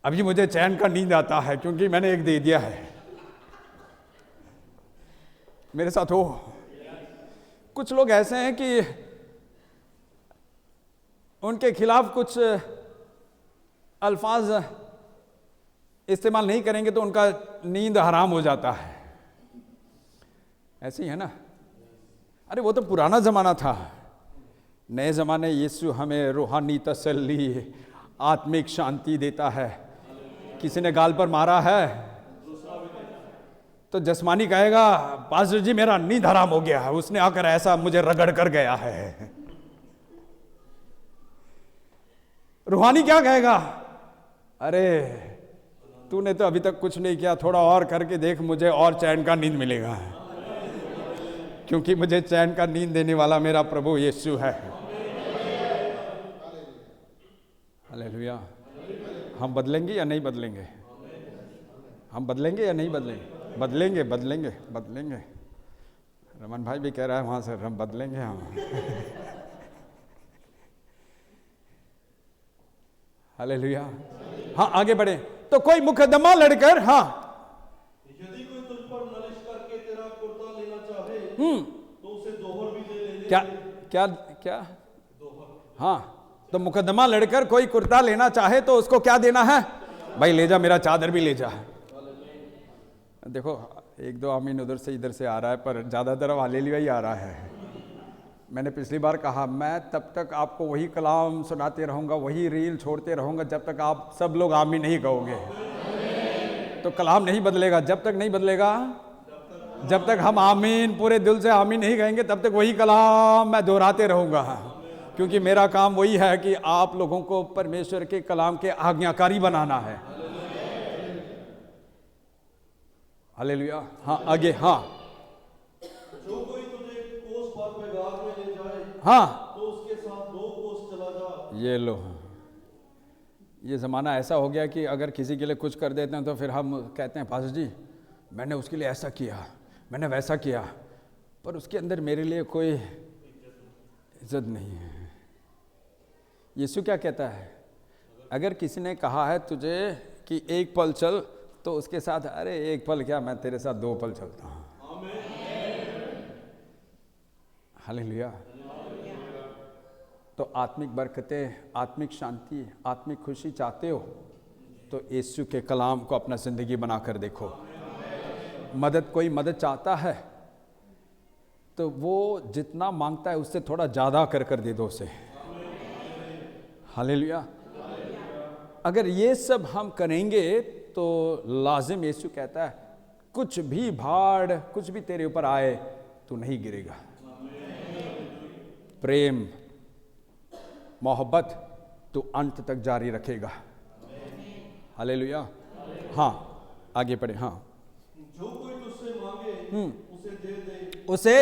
अभी मुझे चैन का नींद आता है क्योंकि मैंने एक दे दिया है। मेरे साथ हो कुछ लोग ऐसे हैं कि उनके खिलाफ कुछ अल्फाज इस्तेमाल नहीं करेंगे तो उनका नींद हराम हो जाता है। ऐसे ही है ना। अरे वो तो पुराना जमाना था। नए जमाने यीशु हमें रूहानी तसल्ली, आत्मिक शांति देता है। किसी ने गाल पर मारा है तो जस्मानी कहेगा पास्टर जी मेरा नींद हराम हो गया है, उसने आकर ऐसा मुझे रगड़ कर गया है। रूहानी क्या कहेगा? अरे तूने तो अभी तक कुछ नहीं किया, थोड़ा और करके देख, मुझे और चैन का नींद मिलेगा, क्योंकि मुझे चैन का नींद देने वाला मेरा प्रभु यीशु है। हालेलुया। हम बदलेंगे या नहीं बदलेंगे? हम बदलेंगे या नहीं बदलेंगे? बदलेंगे बदलेंगे बदलेंगे। रमन भाई भी कह रहा है वहां से, हम बदलेंगे हम। हालेलुया। हाँ आगे बढ़े। तो कोई मुकदमा लड़कर, हाँ, यदि कोई तुझ पर नालिश करके तेरा कुर्ता लेना चाहे तो उसे दोहर भी दे लेने। क्या क्या क्या? हाँ, तो मुकदमा लड़कर कोई कुर्ता लेना चाहे तो उसको क्या देना है? भाई ले जा, मेरा चादर भी ले जा। देखो एक दो आमीन उधर से इधर से आ रहा है, पर ज्यादातर हालेलुया ही आ रहा है। मैंने पिछली बार कहा, मैं तब तक आपको वही कलाम सुनाते रहूंगा, वही रील छोड़ते रहूंगा जब तक आप सब लोग आमीन नहीं कहोगे। तो कलाम नहीं बदलेगा। जब तक नहीं बदलेगा, जब तक हम आमीन पूरे दिल से आमीन नहीं कहेंगे, तब तक वही कलाम मैं दोहराते रहूंगा, क्योंकि मेरा काम वही है कि आप लोगों को परमेश्वर के कलाम के आज्ञाकारी बनाना है। हालेलुया। हाँ आगे। हाँ, जो कोई तुझे कोस पर बेगार में ले जाए, हाँ, तो उसके साथ 2 कोस चला जा। ये लो, ये ज़माना ऐसा हो गया कि अगर किसी के लिए कुछ कर देते हैं तो फिर हम कहते हैं पास्टर जी मैंने उसके लिए ऐसा किया, मैंने वैसा किया, पर उसके अंदर मेरे लिए कोई इज्जत नहीं है। यीशु क्या कहता है? अगर किसी ने कहा है तुझे कि एक पल चल, तो उसके साथ अरे एक पल क्या, मैं तेरे साथ 2 पल चलता हूँ। हालेलुया। तो आत्मिक बरकतें, आत्मिक शांति, आत्मिक खुशी चाहते हो तो यीशु के कलाम को अपना जिंदगी बनाकर देखो। मदद, कोई मदद चाहता है तो वो जितना मांगता है उससे थोड़ा ज़्यादा कर दे दो उसे। हालेलुया। अगर ये सब हम करेंगे तो लाजिम यीशु कहता है कुछ भी भाड़, कुछ भी तेरे ऊपर आए तो नहीं गिरेगा। प्रेम, मोहब्बत तो अंत तक जारी रखेगा। हालेलुया। हाँ आगे पढ़े। हाँ, जो कोई तुझसे मांगे उसे दे दे, उसे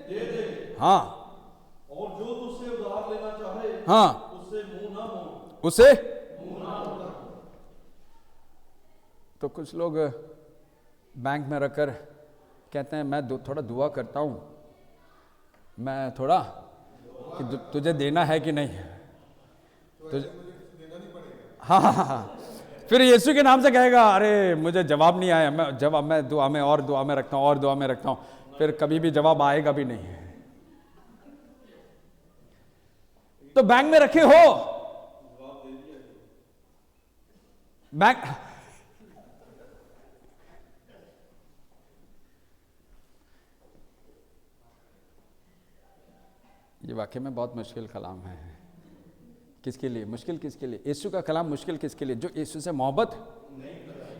दे दे। हाँ, और जो तुझसे उधार लेना चाहे, हाँ, उससे मुंह ना मोड़। उसे। तो कुछ लोग बैंक में रखकर कहते हैं मैं थोड़ा दुआ करता हूँ, मैं थोड़ा कि तुझे देना है कि नहीं, तुझे हाँ हाँ हाँ। फिर यीशु के नाम से कहेगा अरे मुझे जवाब नहीं आया, मैं दुआ में और दुआ में रखता हूँ और दुआ में रखता हूँ, फिर कभी भी जवाब आएगा भी नहीं। तो बैंक में रखे हो, बैंक ये वाकई में बहुत मुश्किल कलाम है। किसके लिए मुश्किल? किसके लिए? यीशु का कलाम मुश्किल किसके लिए? जो यीशु से मोहब्बत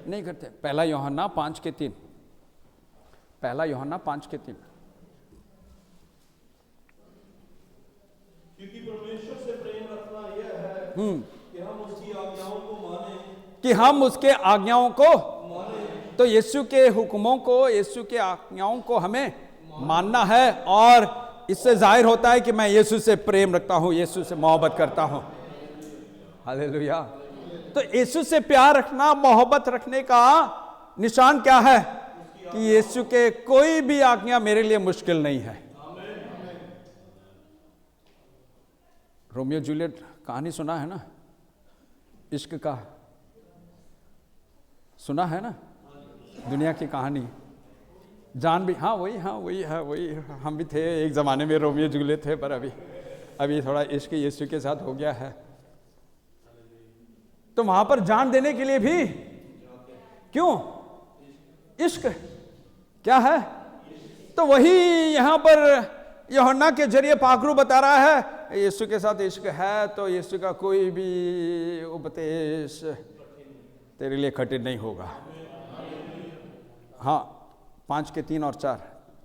नहीं करते। पहला यूहन्ना 5:3, पहला यूहन्ना 5:3। क्योंकि परमेश्वर से प्रेम रखना यह है कि हम उसकी आज्ञाओं को माने, कि हम उसके आज्ञाओं को माने। तो यीशु के हुक्मों को, यीशु के आज्ञाओं को हमें मानना है, और इससे जाहिर होता है कि मैं यीशु से प्रेम रखता हूं, यीशु से मोहब्बत करता हूं। हालेलुया। तो यीशु से प्यार रखना, मोहब्बत रखने का निशान क्या है? कि यीशु के कोई भी आज्ञा मेरे लिए मुश्किल नहीं है। रोमियो जूलियट कहानी सुना है ना, इश्क का, सुना है ना, दुनिया की कहानी। जान भी, हाँ वही है, वही हम भी थे एक ज़माने में, रोमियो जूलियट थे, पर अभी थोड़ा इश्क यीशु के साथ हो गया है। तो वहां पर जान देने के लिए भी क्यों? इश्क क्या है? तो वही यहां पर यूहन्ना के जरिए पाखरू बता रहा है, यीशु के साथ इश्क है तो यीशु का कोई भी उपदेश तेरे लिए कठिन नहीं होगा। हाँ, 5:3 और 4,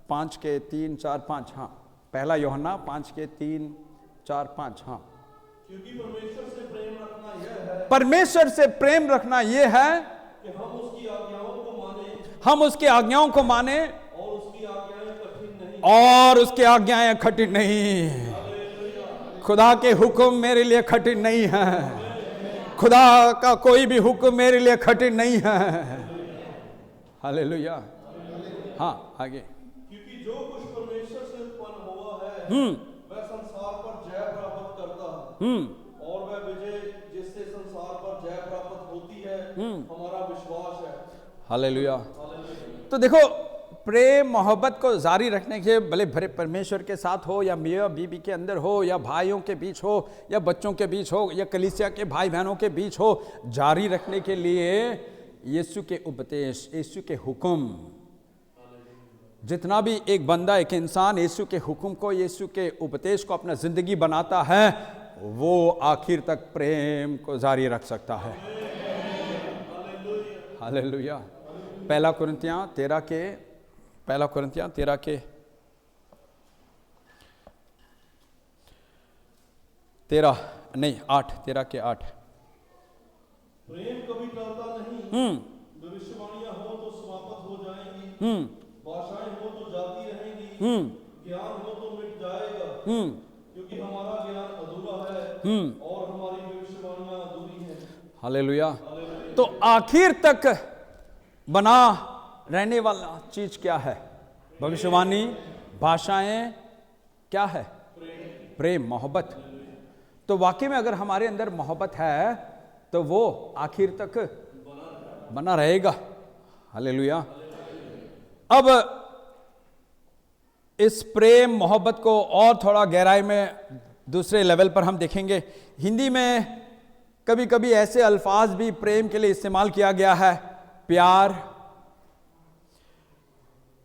5:3, 4, 5। हाँ, पहला यूहन्ना 5:3, 4, 5। हाँ, क्योंकि परमेश्वर से प्रेम रखना यह है, परमेश्वर से प्रेम रखना यह है कि हम उसकी आज्ञाओं को माने, हम उसकी आज्ञाओं को माने, और उसकी आज्ञाएं कठिन नहीं, और उसकी आज्ञाएं कठिन नहीं। खुदा के हुक्म मेरे लिए कठिन नहीं है, खुदा का कोई भी हुक्म मेरे लिए कठिन नहीं है। हालेलुया। हाँ, आगे। क्योंकि जो कुछ परमेश्वर से उत्पन्न हुआ है वह संसार पर जय प्राप्त करता है, और वह विजय जिससे संसार पर जय प्राप्त होती है हमारा विश्वास है। हालेलुया। तो देखो, प्रेम मोहब्बत को जारी रखने के, भले भरे परमेश्वर के साथ हो, या मियाँ बीबी के अंदर हो, या भाइयों के बीच हो, या बच्चों के बीच हो, या कलीसिया के भाई बहनों के बीच हो, जारी रखने के लिए यीशु के उपदेश, यीशु के हुक्म, जितना भी एक बंदा, एक इंसान यीशु के हुक्म को, यीशु के उपदेश को अपना जिंदगी बनाता है, वो आखिर तक प्रेम को जारी रख सकता है। हालेलुया। पहला कुरिन्थियां 13 के 8। प्रेम कभी टलता नहीं, भविष्यवाणियां हो तो समाप्त हो जाएंगी, भाषाएं हो तो जाती रहेंगी, ज्ञान हो तो मिट जाएगा, क्योंकि हमारा ज्ञान अधूरा है और हमारी भविष्यवाणियां अधूरी हैं। हालेलुया। तो आखिर तक बना रहने वाला चीज क्या है? भविष्यवाणी, भाषाएं, क्या है? प्रेम, मोहब्बत। तो वाकई में अगर हमारे अंदर मोहब्बत है तो वो आखिर तक बना रहेगा। हालेलुया। अब इस प्रेम मोहब्बत को और थोड़ा गहराई में दूसरे लेवल पर हम देखेंगे। हिंदी में कभी कभी ऐसे अल्फाज भी प्रेम के लिए इस्तेमाल किया गया है, प्यार,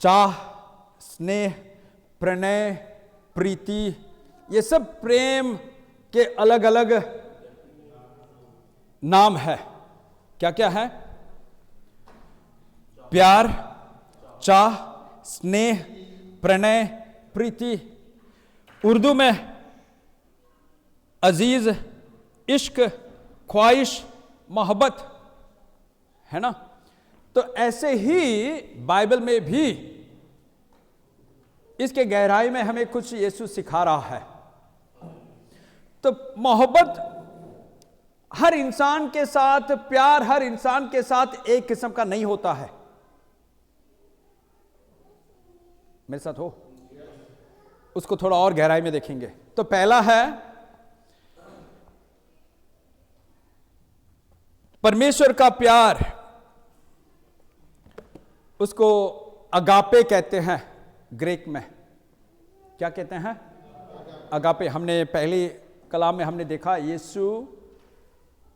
चाह, स्नेह, प्रणय, प्रीति। ये सब प्रेम के अलग अलग नाम है। क्या क्या है? प्यार, चाह, स्नेह, प्रणय, प्रीति। उर्दू में अजीज, इश्क, ख्वाहिश, मोहब्बत, है ना। तो ऐसे ही बाइबल में भी इसके गहराई में हमें कुछ यीशु सिखा रहा है। तो मोहब्बत हर इंसान के साथ, प्यार हर इंसान के साथ एक किस्म का नहीं होता है। मेरे साथ हो? उसको थोड़ा और गहराई में देखेंगे। तो पहला है परमेश्वर का प्यार, उसको अगापे कहते हैं ग्रीक में। क्या कहते हैं? अगापे। हमने पहली कलाम में हमने देखा यीशु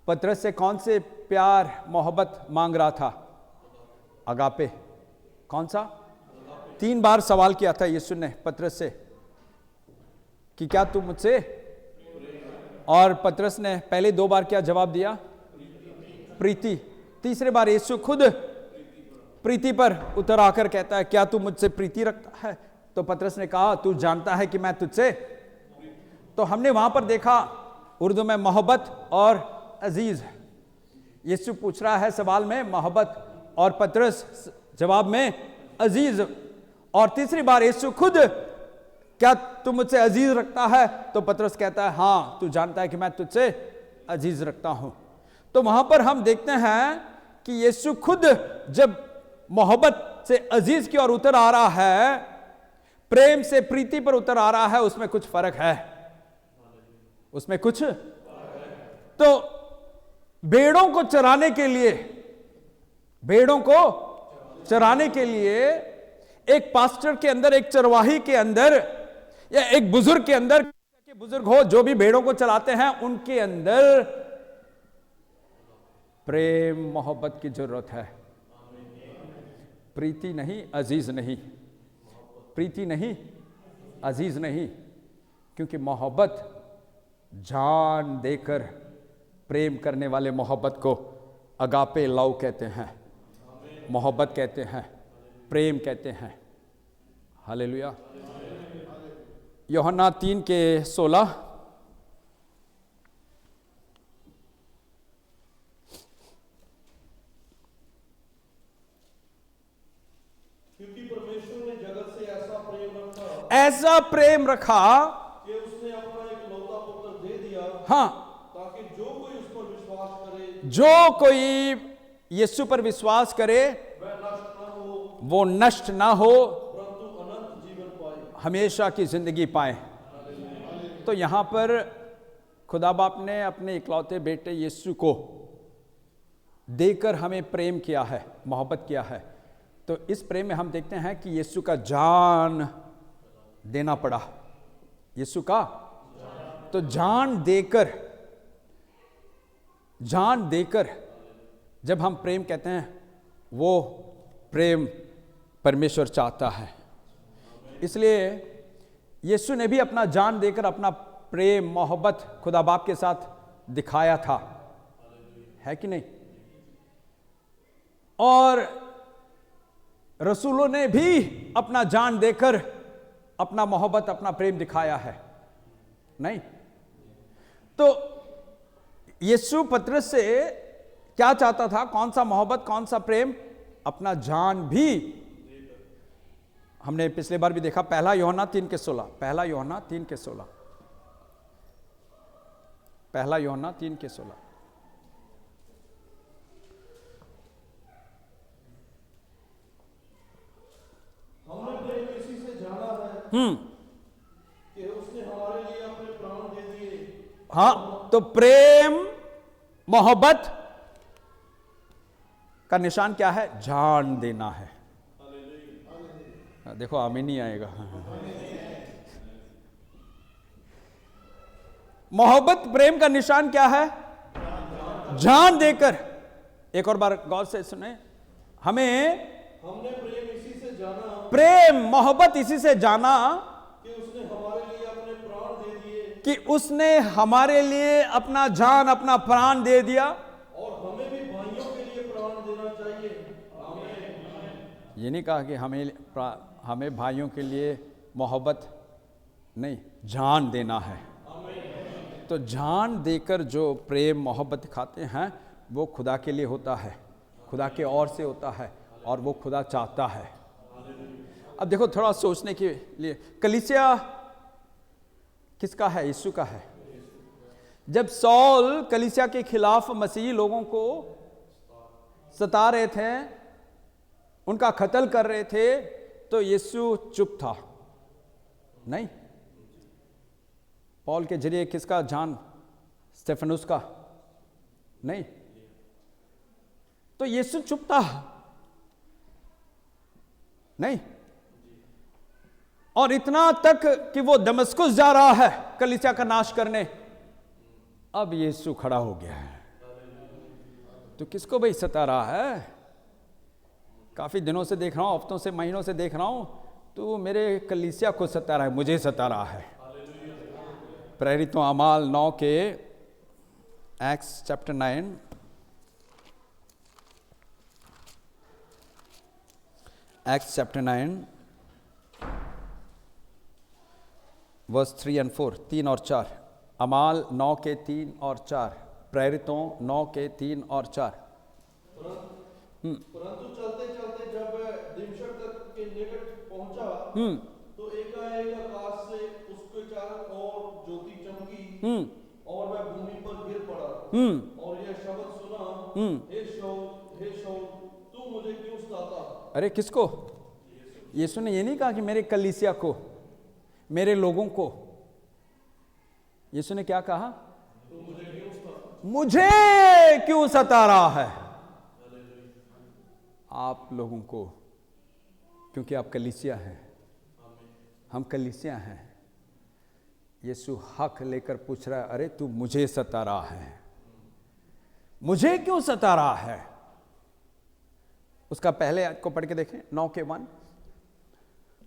पतरस से कौन से प्यार मोहब्बत मांग रहा था? अगापे। कौन सा? 3 बार सवाल किया था यीशु ने पतरस से कि क्या तू मुझसे, और पतरस ने पहले 2 बार क्या जवाब दिया? प्रीति। तीसरे बार यीशु खुद प्रीति पर उतर आकर कहता है क्या तू मुझसे प्रीति रखता है? तो पतरस ने कहा तू जानता है कि मैं तुझसे। तो हमने वहां पर देखा उर्दू में मोहब्बत और अजीज। यीशु पूछ रहा है सवाल में मोहब्बत और पतरस जवाब में अजीज। और तीसरी बार यीशु खुद क्या तू मुझसे अजीज रखता है? तो पतरस कहता है हां तू जानता है कि मैं तुझसे अजीज रखता हूं। तो वहां पर हम देखते हैं कि यीशु खुद जब मोहब्बत से अजीज की ओर उतर आ रहा है, प्रेम से प्रीति पर उतर आ रहा है, उसमें कुछ फर्क है, उसमें कुछ। तो भेड़ों को चराने के लिए, भेड़ों को चराने के लिए एक पास्टर के अंदर, एक चरवाही के अंदर या एक बुजुर्ग के अंदर, के बुजुर्ग हो जो भी भेड़ों को चलाते हैं, उनके अंदर प्रेम मोहब्बत की जरूरत है। प्रीति नहीं, अजीज नहीं। प्रीति नहीं, अजीज नहीं, क्योंकि मोहब्बत जान देकर प्रेम करने वाले मोहब्बत को अगापे लव कहते हैं, मोहब्बत कहते हैं, प्रेम कहते हैं। हालेलुया। यूहन्ना 3:16। क्योंकि परमेश्वर ने जगत से ऐसा प्रेम रखा कि उसने अपना एक लौता पुत्र दे दिया, हाँ, ताकि जो कोई उस पर विश्वास करे, जो कोई यीशु पर विश्वास करे वो नष्ट ना हो, परंतु अनंत जीवन पाए, हमेशा की जिंदगी पाए। तो यहां पर खुदा बाप ने अपने इकलौते बेटे यीशु को देकर हमें प्रेम किया है, मोहब्बत किया है। तो इस प्रेम में हम देखते हैं कि यीशु का जान देना पड़ा। यीशु का तो जान देकर जब हम प्रेम कहते हैं, वो प्रेम परमेश्वर चाहता है। इसलिए यीशु ने भी अपना जान देकर अपना प्रेम मोहब्बत खुदा बाप के साथ दिखाया था, है कि नहीं? और रसूलों ने भी अपना जान देकर अपना मोहब्बत, अपना प्रेम दिखाया है, नहीं? तो यीशु पतरस से क्या चाहता था? कौन सा मोहब्बत, कौन सा प्रेम? अपना जान भी। हमने पिछले बार भी देखा, पहला यूहन्ना 3:16, पहला यूहन्ना 3:16, पहला यूहन्ना 3:16। हमने प्रेम इसी से जाना है कि उसने हमारे लिए अपने प्राण दे दिए। हाँ, तो प्रेम मोहब्बत का निशान क्या है? जान देना है। देखो आमीन नहीं आएगा। मोहब्बत प्रेम का निशान क्या है? जान देकर। एक और बार गौर से सुने, हमने प्रेम इसी से जाना, प्रेम मोहब्बत इसी से जाना कि उसने हमारे लिए अपने प्राण दे दिए, कि उसने हमारे लिए अपना जान, अपना प्राण दे दिया। और हमें भी भाइयों के लिए प्राण देना चाहिए। आमीन। ये नहीं कहा कि हमें भाइयों के लिए मोहब्बत नहीं, जान देना है। तो जान देकर जो प्रेम मोहब्बत दिखाते हैं वो खुदा के लिए होता है, खुदा के ओर से होता है, और वो खुदा चाहता है। अब देखो थोड़ा सोचने के लिए, कलीसिया किसका है? यीशु का है। जब सौल कलीसिया के खिलाफ मसीही लोगों को सता रहे थे, उनका कत्ल कर रहे थे, तो यीशु चुप था, नहीं? पॉल के जरिए किसका जान? स्टेफनुस का? नहीं। तो यीशु चुप था? नहीं। और इतना तक कि वो दमिश्कुस जा रहा है कलीसिया का नाश करने, अब यीशु खड़ा हो गया है। तो किसको भाई सता रहा है? काफी दिनों से देख रहा हूं, हफ्तों से, महीनों से देख रहा हूं, तो मेरे कलीसिया को सता रहा है, मुझे सता रहा है। प्रेरितों अमाल 9 के Acts chapter 9 Acts chapter 9 verse 3 and 4, 3 और 4। अमाल 9 के 3 और 4, प्रेरितों 9 के 3 और 4। परंतु चलते चलते जब दिमशक तक के निकट पहुंचा, तो एकाएक आकाश से उसके चारों ओर ज्योति चमकी, और वह भूमि पर गिर पड़ा, और यह शब्द सुना, हे शाऊल, तू मुझे क्यों सताता? अरे किसको? यीशु ने ये नहीं कहा कि मेरे कलीसिया को, मेरे लोगों को। यीशु ने क्या कहा? मुझे क्यों सता रहा है? आप लोगों को, क्योंकि आप कलीसिया हैं, हम कलीसिया हैं। यीशु हक लेकर पूछ रहा है, अरे तू मुझे सता रहा है, मुझे क्यों सता रहा है? उसका पहले आयत को पढ़ के देखें, 9 के 1।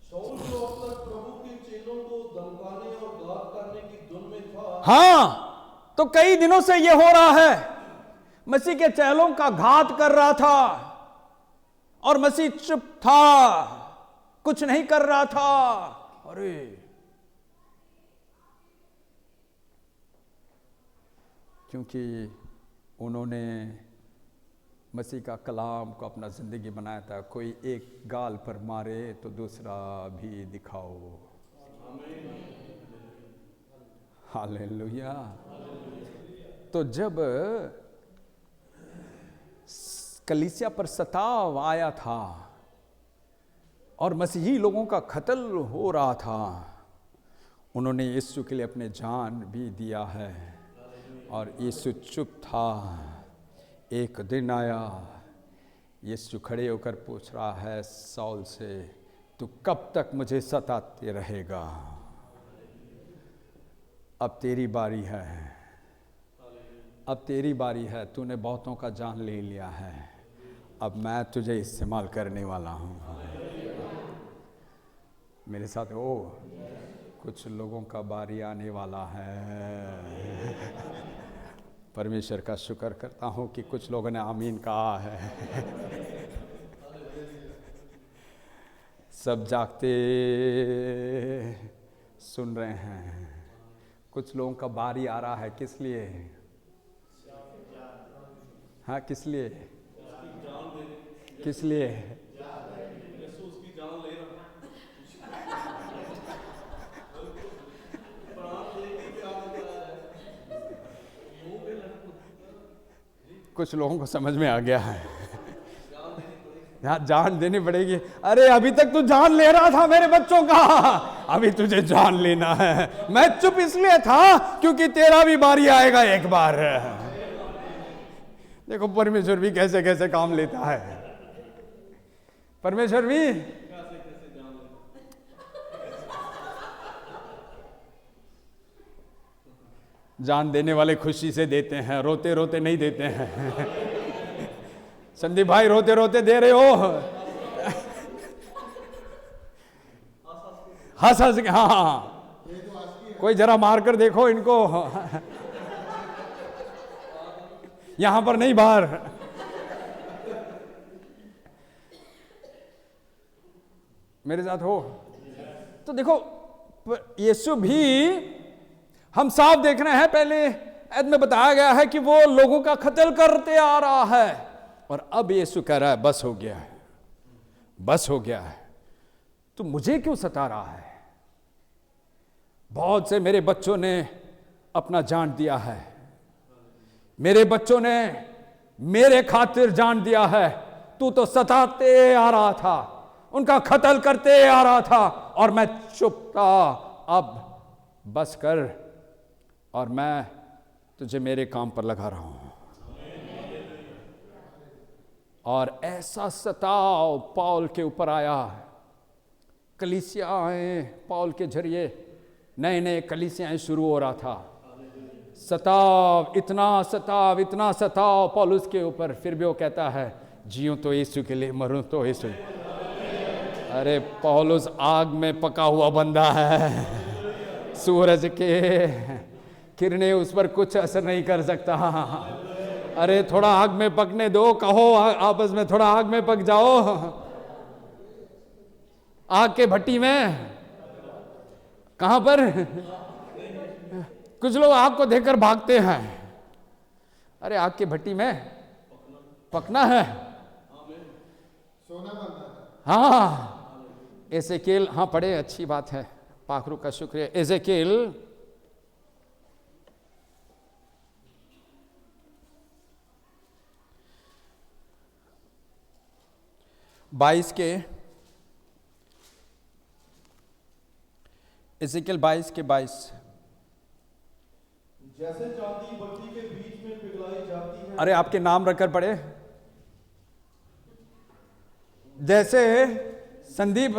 शाऊल जो अब तक प्रभु के चेलों को धमकाने और घात करने की धुन में था। हाँ, तो कई दिनों से यह हो रहा है, मसीह के चेलों का घात कर रहा था और मसीह चुप था, कुछ नहीं कर रहा था। अरे क्योंकि उन्होंने मसीह का कलाम को अपना जिंदगी बनाया था। कोई एक गाल पर मारे तो दूसरा भी दिखाओ। हालेलुया। तो जब कलीसिया पर सताव आया था और मसीही लोगों का कत्ल हो रहा था, उन्होंने यीशु के लिए अपने जान भी दिया है और यीशु चुप था। एक दिन आया, यीशु खड़े होकर पूछ रहा है साउल से, तू कब तक मुझे सताते रहेगा? अब तेरी बारी है, अब तेरी बारी है। तूने बहुतों का जान ले लिया है, अब मैं तुझे इस्तेमाल करने वाला हूँ। मेरे साथ ओ कुछ लोगों का बारी आने वाला है। परमेश्वर का शुक्र करता हूँ कि कुछ लोगों ने आमीन कहा है। सब जागते सुन रहे हैं। कुछ लोगों का बारी आ रहा है, किस लिए? हाँ, किस लिए? किस लिए? कुछ लोगों को समझ में आ गया है, यहाँ जान देनी पड़ेगी। अरे अभी तक तू जान ले रहा था मेरे बच्चों का, अभी तुझे जान लेना है। मैं चुप इसलिए था क्योंकि तेरा भी बारी आएगा एक बार। देखो परमेश्वर भी कैसे कैसे काम लेता है। परमेश्वर भी जान देने वाले खुशी से देते हैं, रोते रोते नहीं देते हैं। संदीप भाई रोते रोते दे रहे हो, हंस हंस के। हाँ, कोई जरा मार कर देखो इनको, यहां पर नहीं, बाहर। मेरे साथ हो तो देखो, यीशु भी, हम साफ देख रहे हैं, पहले ऐद में बताया गया है कि वो लोगों का कत्ल करते आ रहा है, और अब यीशु कह रहा है बस हो गया है, बस हो गया है। तो मुझे क्यों सता रहा है? बहुत से मेरे बच्चों ने अपना जान दिया है, मेरे बच्चों ने मेरे खातिर जान दिया है। तू तो सताते आ रहा था, उनका कत्ल करते आ रहा था, और मैं चुप था। अब बस कर, और मैं तुझे मेरे काम पर लगा रहा हूं। और ऐसा सताव पौल के ऊपर आया। कलीसियाएं पौल के जरिए नए नए कलीसियाएं शुरू हो रहा था। सताव, इतना सताव पौलुस के ऊपर, फिर भी वो कहता है जियूं तो यीशु के लिए, मरूं तो यीशु। अरे पौलुस आग में पका हुआ बंदा है, सूरज के किरणें उस पर कुछ असर नहीं कर सकता। अरे थोड़ा आग में पकने दो, कहो आपस में थोड़ा आग में पक जाओ। आग के भट्टी में, कहां पर? कुछ लोग आग को देखकर भागते हैं। अरे आग के भट्टी में पकना है। हाँ, एजेकिएल, हाँ पढ़े, अच्छी बात है, पाखरू का शुक्रिया। एजेकिएल 22 के, एजेकिएल 22 के 22। जैसे चांदी भट्टी के बीच में पिघलाई जाती है। अरे आपके नाम रखकर पढ़े। जैसे संदीप,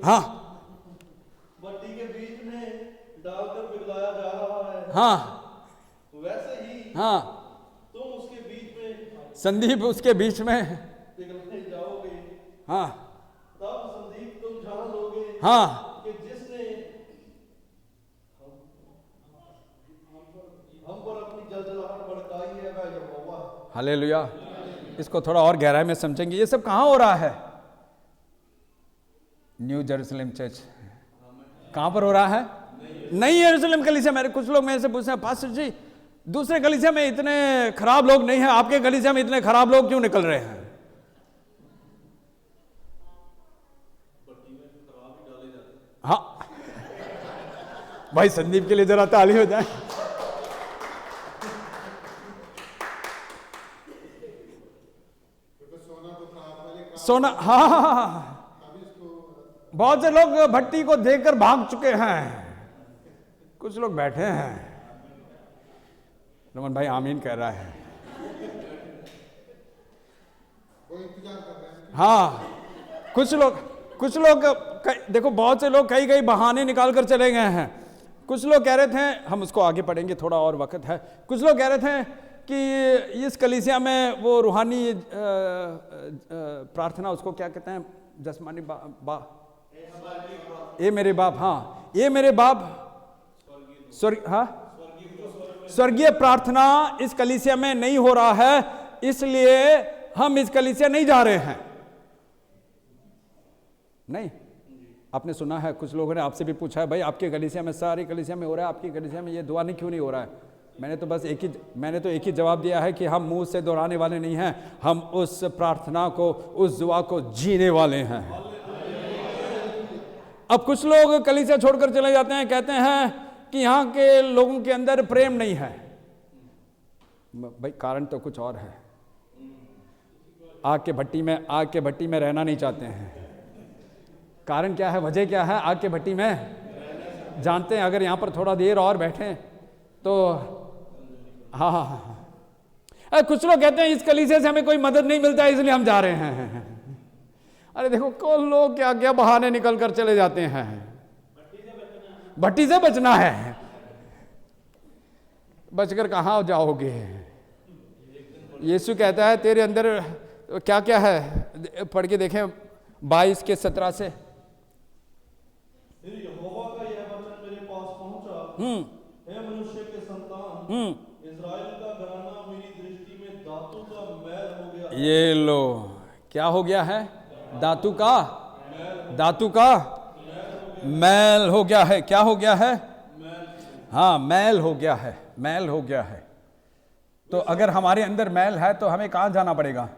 हाँ, भट्टी के बीच में डालकर पिघलाया जा रहा है, हाँ, वैसे ही हाँ, तुम उसके बीच में, संदीप उसके बीच में पिघलने जाओगे। हाँ, तब संदीप तुम जान लोगे हाँ, कि जिसने हम पर अपनी जलजलाहट भड़काई है वह यहोवा है। हालेलुया। इसको थोड़ा और गहराई में समझेंगे। ये सब कहाँ हो रहा है? New Jerusalem church. कहाँ पर हो रहा है? नई यरूशलेम कलीसिया। मेरे कुछ लोग मेरे से पूछते हैं, पास्टर जी दूसरे कलीसिया में इतने खराब लोग नहीं हैं, आपके कलीसिया में इतने खराब लोग क्यों निकल रहे हैं? हाँ भाई, संदीप के लिए जरा ताली हो जाए। सोना, हाँ, बहुत से लोग भट्टी को देखकर भाग चुके हैं। कुछ लोग बैठे हैं। रमन भाई आमीन कह रहा है। हाँ, कुछ लोग देखो, बहुत से लोग कई बहाने निकाल कर चले गए हैं। कुछ लोग कह रहे थे, हम उसको आगे पढ़ेंगे, थोड़ा और वक्त है। कुछ लोग कह रहे थे कि इस कलीसिया में वो रूहानी प्रार्थना, उसको क्या कहते हैं, जस्मानी ये मेरे बाप, हाँ, ये मेरे बाप, स्वर्गीय प्रार्थना इस कलीसिया में नहीं हो रहा है, इसलिए हम इस कलीसिया नहीं जा रहे हैं। नहीं, आपने सुना है, कुछ लोगों ने आपसे भी पूछा है, भाई आपके कलीसिया में, सारी कलीसिया में हो रहा है, आपकी कलीसिया में ये दुआ नहीं क्यों नहीं हो रहा है? मैंने तो एक ही जवाब दिया है कि हम मुंह से दोहराने वाले नहीं हैं, हम उस प्रार्थना को, उस दुआ को जीने वाले हैं। अब कुछ लोग कलीसिया छोड़कर चले जाते हैं, कहते हैं कि यहाँ के लोगों के अंदर प्रेम नहीं है। भाई कारण तो कुछ और है। आग के भट्टी में रहना नहीं चाहते हैं। कारण क्या है, वजह क्या है? आग के भट्टी में जानते हैं अगर यहाँ पर थोड़ा देर और बैठें तो हाँ। कुछ लोग कहते हैं इस कलीसिया से हमें कोई मदद नहीं मिलता है, इसलिए हम जा रहे हैं। अरे देखो, कौन लोग क्या क्या बहाने निकल कर चले जाते हैं। भट्टी से बचना है, बचकर कहाँ जाओगे? यीशु कहता है तेरे अंदर क्या क्या है, पढ़ के देखें 22 के 17 से। फिर यहोवा का यह वचन मेरे पास पहुंचा, हे मनुष्य के संतान, इस्राएल का घराना मेरी दृष्टि में धातु का मैल हो गया। ये लो, क्या हो गया है? धातु का मैल हो गया है। क्या हो गया है? हाँ, मैल हो गया है। तो अगर हमारे अंदर मैल है तो हमें कहाँ जाना पड़ेगा?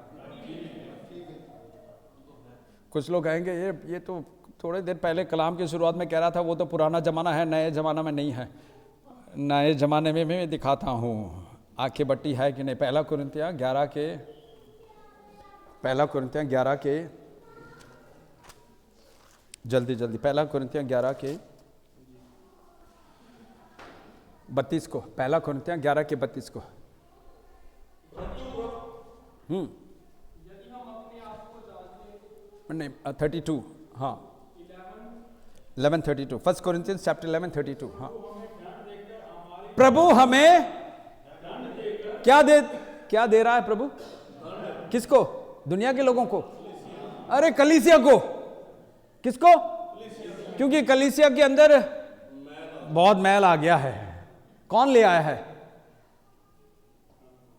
कुछ लोग कहेंगे ये तो थोड़े देर पहले कलाम की शुरुआत में कह रहा था, वो तो पुराना जमाना है, नए जमाना में नहीं है। नए जमाने में मैं दिखाता हूँ आंखें बट्टी है कि नहीं। पहला कुरिन्थियाँ 11 के जल्दी, पहला कुरिन्थियाँ 11 के 32 को, पहला कुरिन्थियों 11:32 को। नहीं 32, हाँ 11:32, 1 Corinthians chapter 11:32। हाँ, प्रभु हमें क्या दे रहा है प्रभु? किसको? दुनिया के लोगों को? अरे कलीसिया को। किसको? क्योंकि कलीसिया के अंदर बहुत मैल आ गया है। कौन ले आया है?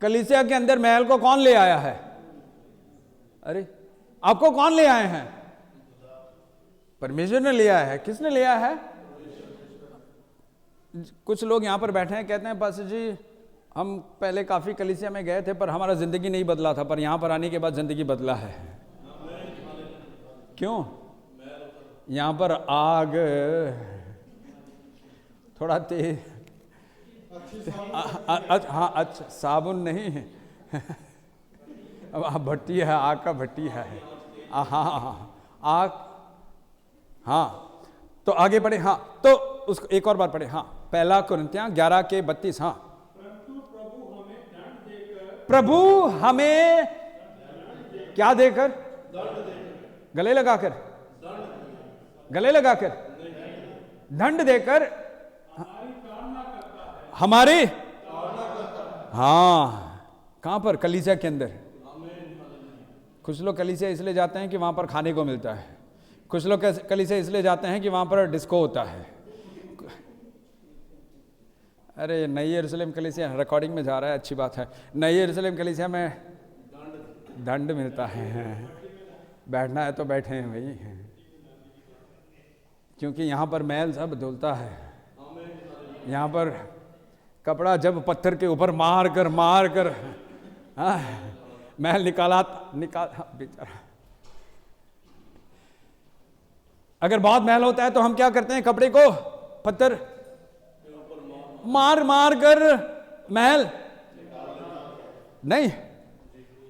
कलीसिया के अंदर मैल को कौन ले आया है? अरे आपको कौन ले आए हैं? परमेश्वर ने ले आया है। किसने ले आया है? कुछ लोग यहां पर बैठे हैं, कहते हैं पास्टर जी हम पहले काफी कलीसिया में गए थे पर हमारा जिंदगी नहीं बदला था, पर यहां पर आने के बाद जिंदगी बदला है। क्यों? यहां पर आग थोड़ा तेज, हाँ अच्छा, साबुन नहीं अब भट्टी है, आग का भट्टी है। हाँ आग, हाँ तो आगे पढ़े। हाँ तो उसको एक और बार पढ़े। हाँ, पहला कुरिन्थियों 11:32। हाँ, प्रभु हमें क्या देकर? गले लगाकर? गले लगाकर? दंड देकर हमारे, हाँ कहां पर? कलीसिया के अंदर। कुछ लोग कलीसिया इसलिए जाते हैं कि वहां पर खाने को मिलता है, कुछ लोग कलीसिया इसलिए जाते हैं कि वहां पर डिस्को होता है। अरे नई यरूशलेम कलीसिया रिकॉर्डिंग में जा रहा है, अच्छी बात है। नई यरूशलेम कलीसिया में दंड मिलता है, बैठना है तो बैठे हैं भाई, क्योंकि यहाँ पर मैल सब धुलता है। यहाँ पर कपड़ा जब पत्थर के ऊपर मार कर मैल निकाल बेचारा। अगर बहुत मैल होता है तो हम क्या करते हैं? कपड़े को पत्थर मार कर मैल नहीं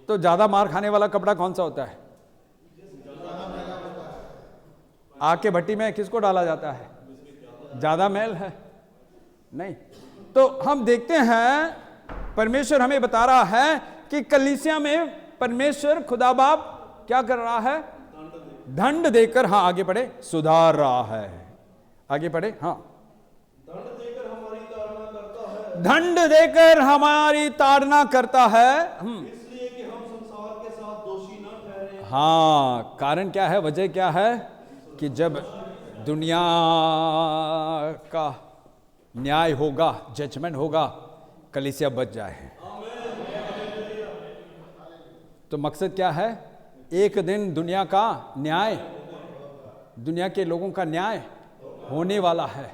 तो ज्यादा मार खाने वाला कपड़ा कौन सा होता है? आग के भट्टी में किसको डाला जाता है? ज्यादा मैल है नहीं। तो हम देखते हैं परमेश्वर हमें बता रहा है कि कलीसिया में परमेश्वर खुदा बाप क्या कर रहा है? दंड देकर, हाँ आगे पढ़े, सुधार रहा है। आगे पढ़े। हाँ, दंड देकर हमारी ताड़ना करता है, इसलिए कि हम संसार के साथ दोषी न ठहरे। हाँ, कारण क्या है? वजह क्या है? कि जब दुनिया का न्याय होगा, जजमेंट होगा, कलीसिया बच जाए। तो मकसद क्या है? एक दिन दुनिया का न्याय, दुनिया के लोगों का न्याय होने वाला है।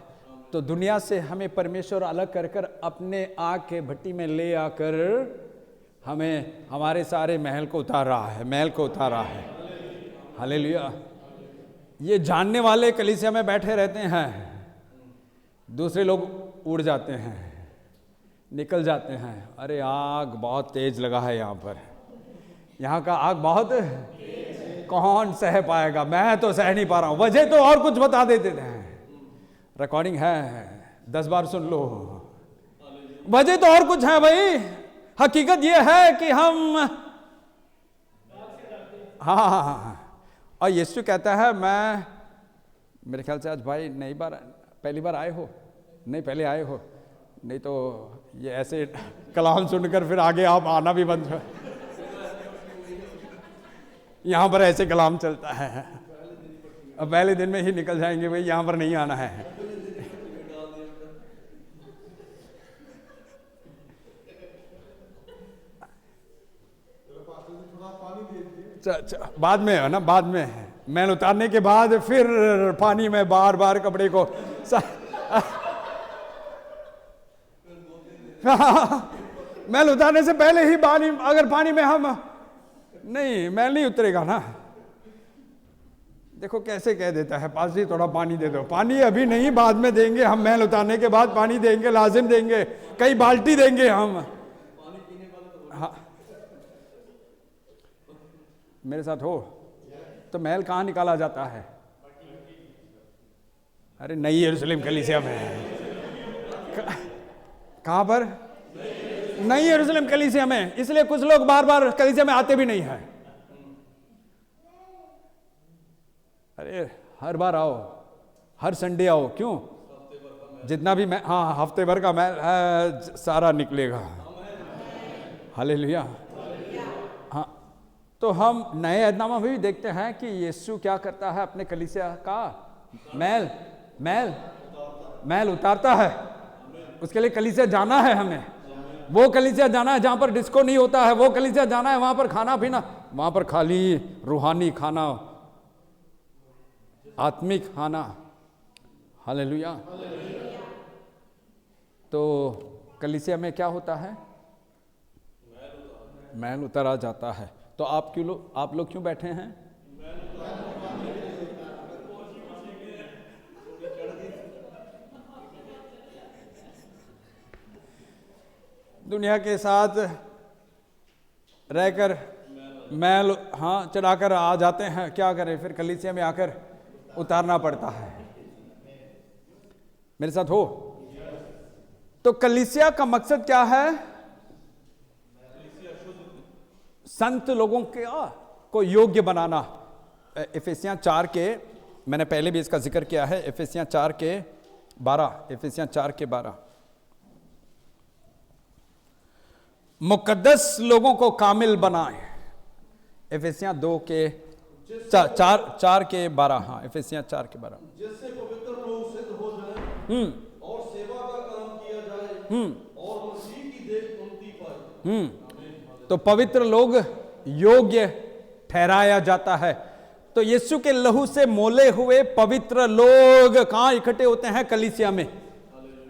तो दुनिया से हमें परमेश्वर अलग कर कर अपने आग के भट्टी में ले आकर हमें हमारे सारे महल को उतार रहा है, महल को उतार रहा है। हालेलुया। ये जानने वाले कलीसिया में बैठे रहते हैं, दूसरे लोग उड़ जाते हैं, निकल जाते हैं। अरे आग बहुत तेज लगा है यहाँ पर, यहाँ का आग बहुत, कौन सह पाएगा? मैं तो सह नहीं पा रहा हूं। वजह तो और कुछ बता देते थे, रिकॉर्डिंग है 10 बार सुन लो। वजह तो और कुछ है भाई, हकीकत ये है कि हम, हाँ और यीशु कहता है, मैं मेरे ख्याल से आज भाई नई बार, पहली बार आए हो? नहीं पहले आए हो, नहीं तो ये ऐसे कलाम सुनकर फिर आगे आप आना भी बंद हो। यहाँ पर ऐसे कलाम चलता है, अब पहले दिन में ही निकल जाएंगे भाई, यहाँ पर नहीं आना है। बाद में है ना, बाद में मैल उतारने के बाद फिर पानी में बार बार कपड़े को मैल उतारने से पहले ही पानी, अगर पानी में हम नहीं, मैल नहीं उतरेगा ना। देखो कैसे कह देता है, पास जी थोड़ा पानी दे दो। पानी अभी नहीं, बाद में देंगे हम, मैल उतारने के बाद पानी देंगे, लाजिम देंगे, कई बाल्टी देंगे हम। हाँ, मेरे साथ हो तो मैल कहाँ निकाला जाता है? अरे नई यरूशलेम कलीसिया में। कहां पर? नई यरूशलेम कलीसिया में। इसलिए कुछ लोग बार बार कलीसिया में आते भी नहीं है। अरे हर बार आओ, हर संडे आओ। क्यों? जितना भी मैं, हाँ, हफ्ते भर का मैं सारा निकलेगा। हालेलुया। हाँ, तो हम नए यदनामा में भी देखते हैं कि यीशु क्या करता है, अपने कलीसिया का मैल उतारता है। उसके लिए कलीसिया जाना है हमें। वो कलीसिया जाना है जहां पर डिस्को नहीं होता है। वो कलीसिया जाना है वहां पर खाना पीना, वहां पर खाली रूहानी खाना, आत्मिक खाना। हालेलुया। तो कलीसिया में क्या होता है? मैल उतारा जाता है। तो आप लोग क्यों बैठे हैं? दुनिया के साथ रहकर मैल, हाँ, चढ़ाकर आ जाते हैं। क्या करें फिर? कलीसिया में आकर उतारना पड़ता है। मेरे साथ हो? तो कलीसिया का मकसद क्या है? संत लोगों को योग्य बनाना। इफिसियां 4 के, मैंने पहले भी इसका जिक्र किया है, इफिसियां 4 के 12, मुकद्दस लोगों को कामिल बनाए। इफिसियां 2 के 4 के 12, हाँ, इफिसियां 4 के 12। जिससे पवित्र लोग सिद्ध हो जाएं और सेवा का काम किया जाए और मसीह की देख उन्नति पाए। तो पवित्र लोग योग्य ठहराया जाता है। तो यीशु के लहू से मोले हुए पवित्र लोग कहां इकट्ठे होते हैं? कलीसिया में।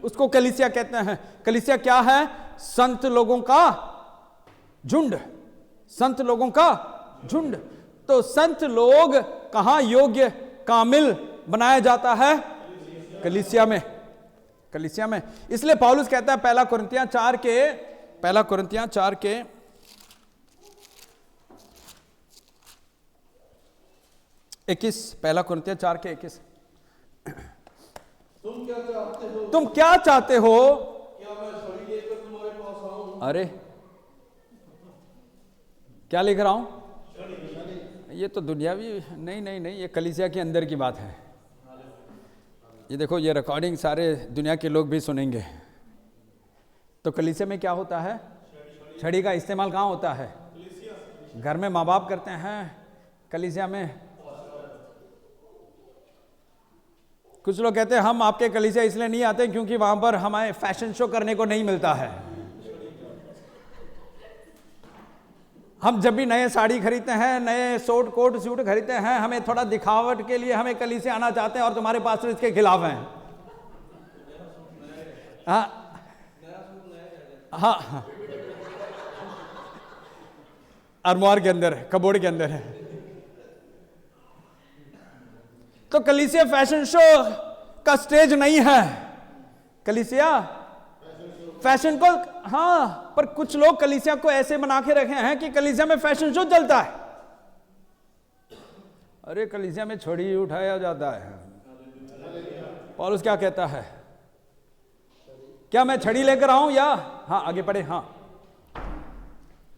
उसको कलीसिया कहते हैं। कलीसिया क्या है? संत लोगों का झुंड। संत लोगों का झुंड। तो संत लोग कहां योग्य कामिल बनाया जाता है? कलीसिया में। कलीसिया में। इसलिए पौलुस कहता है पहला कुरिन्थियां 4 के 21, पहला कुरिन्थियां 4 के 21। तुम क्या चाहते हो? क्या मैं छड़ी लेकर तुम्हारे पास आऊं? अरे क्या लेकर आऊं? ये तो दुनियावी, नहीं, ये कलीसिया के अंदर की बात है। ये देखो, ये रिकॉर्डिंग सारे दुनिया के लोग भी सुनेंगे। तो कलीसिया में क्या होता है? छड़ी का इस्तेमाल कहाँ होता है? घर में माँ बाप करते हैं। कलीसिया में कुछ लोग कहते हैं हम आपके कलीसिया इसलिए नहीं आते क्योंकि वहां पर हमें फैशन शो करने को नहीं मिलता है। हम जब भी नए साड़ी खरीदते हैं, नए कोट सूट खरीदते हैं, हमें थोड़ा दिखावट के लिए हमें कलीसिया आना चाहते हैं, और तुम्हारे पास इसके खिलाफ हैं। हाँ, अरमोर के अंदर, कबोर्ड के अंदर है। तो कलीसिया फैशन शो का स्टेज नहीं है। कलीसिया फैशन को, हाँ, पर कुछ लोग कलीसिया को ऐसे बना के रखे हैं कि कलीसिया में फैशन शो चलता है। अरे कलीसिया में छड़ी उठाया जाता है। पौलुस क्या कहता है? क्या मैं छड़ी लेकर आऊं या, हाँ, आगे पढ़े, हाँ,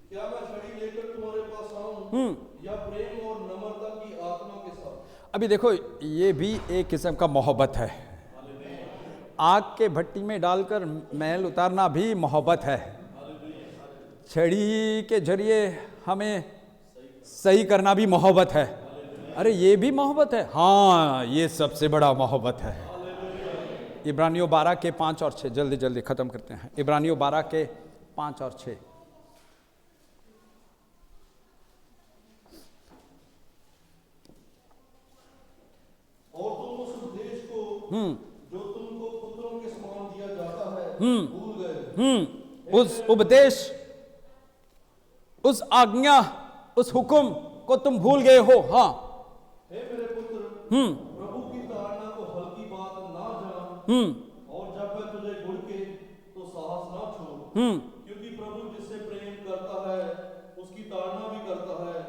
क्या मैं छड़ी लेकर तुम्हारे पास आऊं या प्रेम और नम्रता की आत्मा के साथ? अभी देखो, ये भी एक किस्म का मोहब्बत है। आग के भट्टी में डालकर मैल उतारना भी मोहब्बत है। छड़ी के जरिए हमें सही करना भी मोहब्बत है। अरे ये भी मोहब्बत है। हाँ, ये सबसे बड़ा मोहब्बत है। इब्रानियों 12 के 5 और 6, जल्दी जल्दी खत्म करते हैं। इब्रानियों 12 के 5 और 6। और तुम उस उपदेश को जो तुमको पुत्रों के समान दिया जाता है भूल गए। उस उपदेश, उस आज्ञा, उस हुक्म को तुम भूल गए हो। हाँ, हे मेरे पुत्र, प्रभु की ताड़ना को हल्की बात ना जान, और जब वह तुझे घुड़के तो साहस ना छोड़, क्योंकि प्रभु जिससे प्रेम करता है उसकी ताड़ना भी करता है,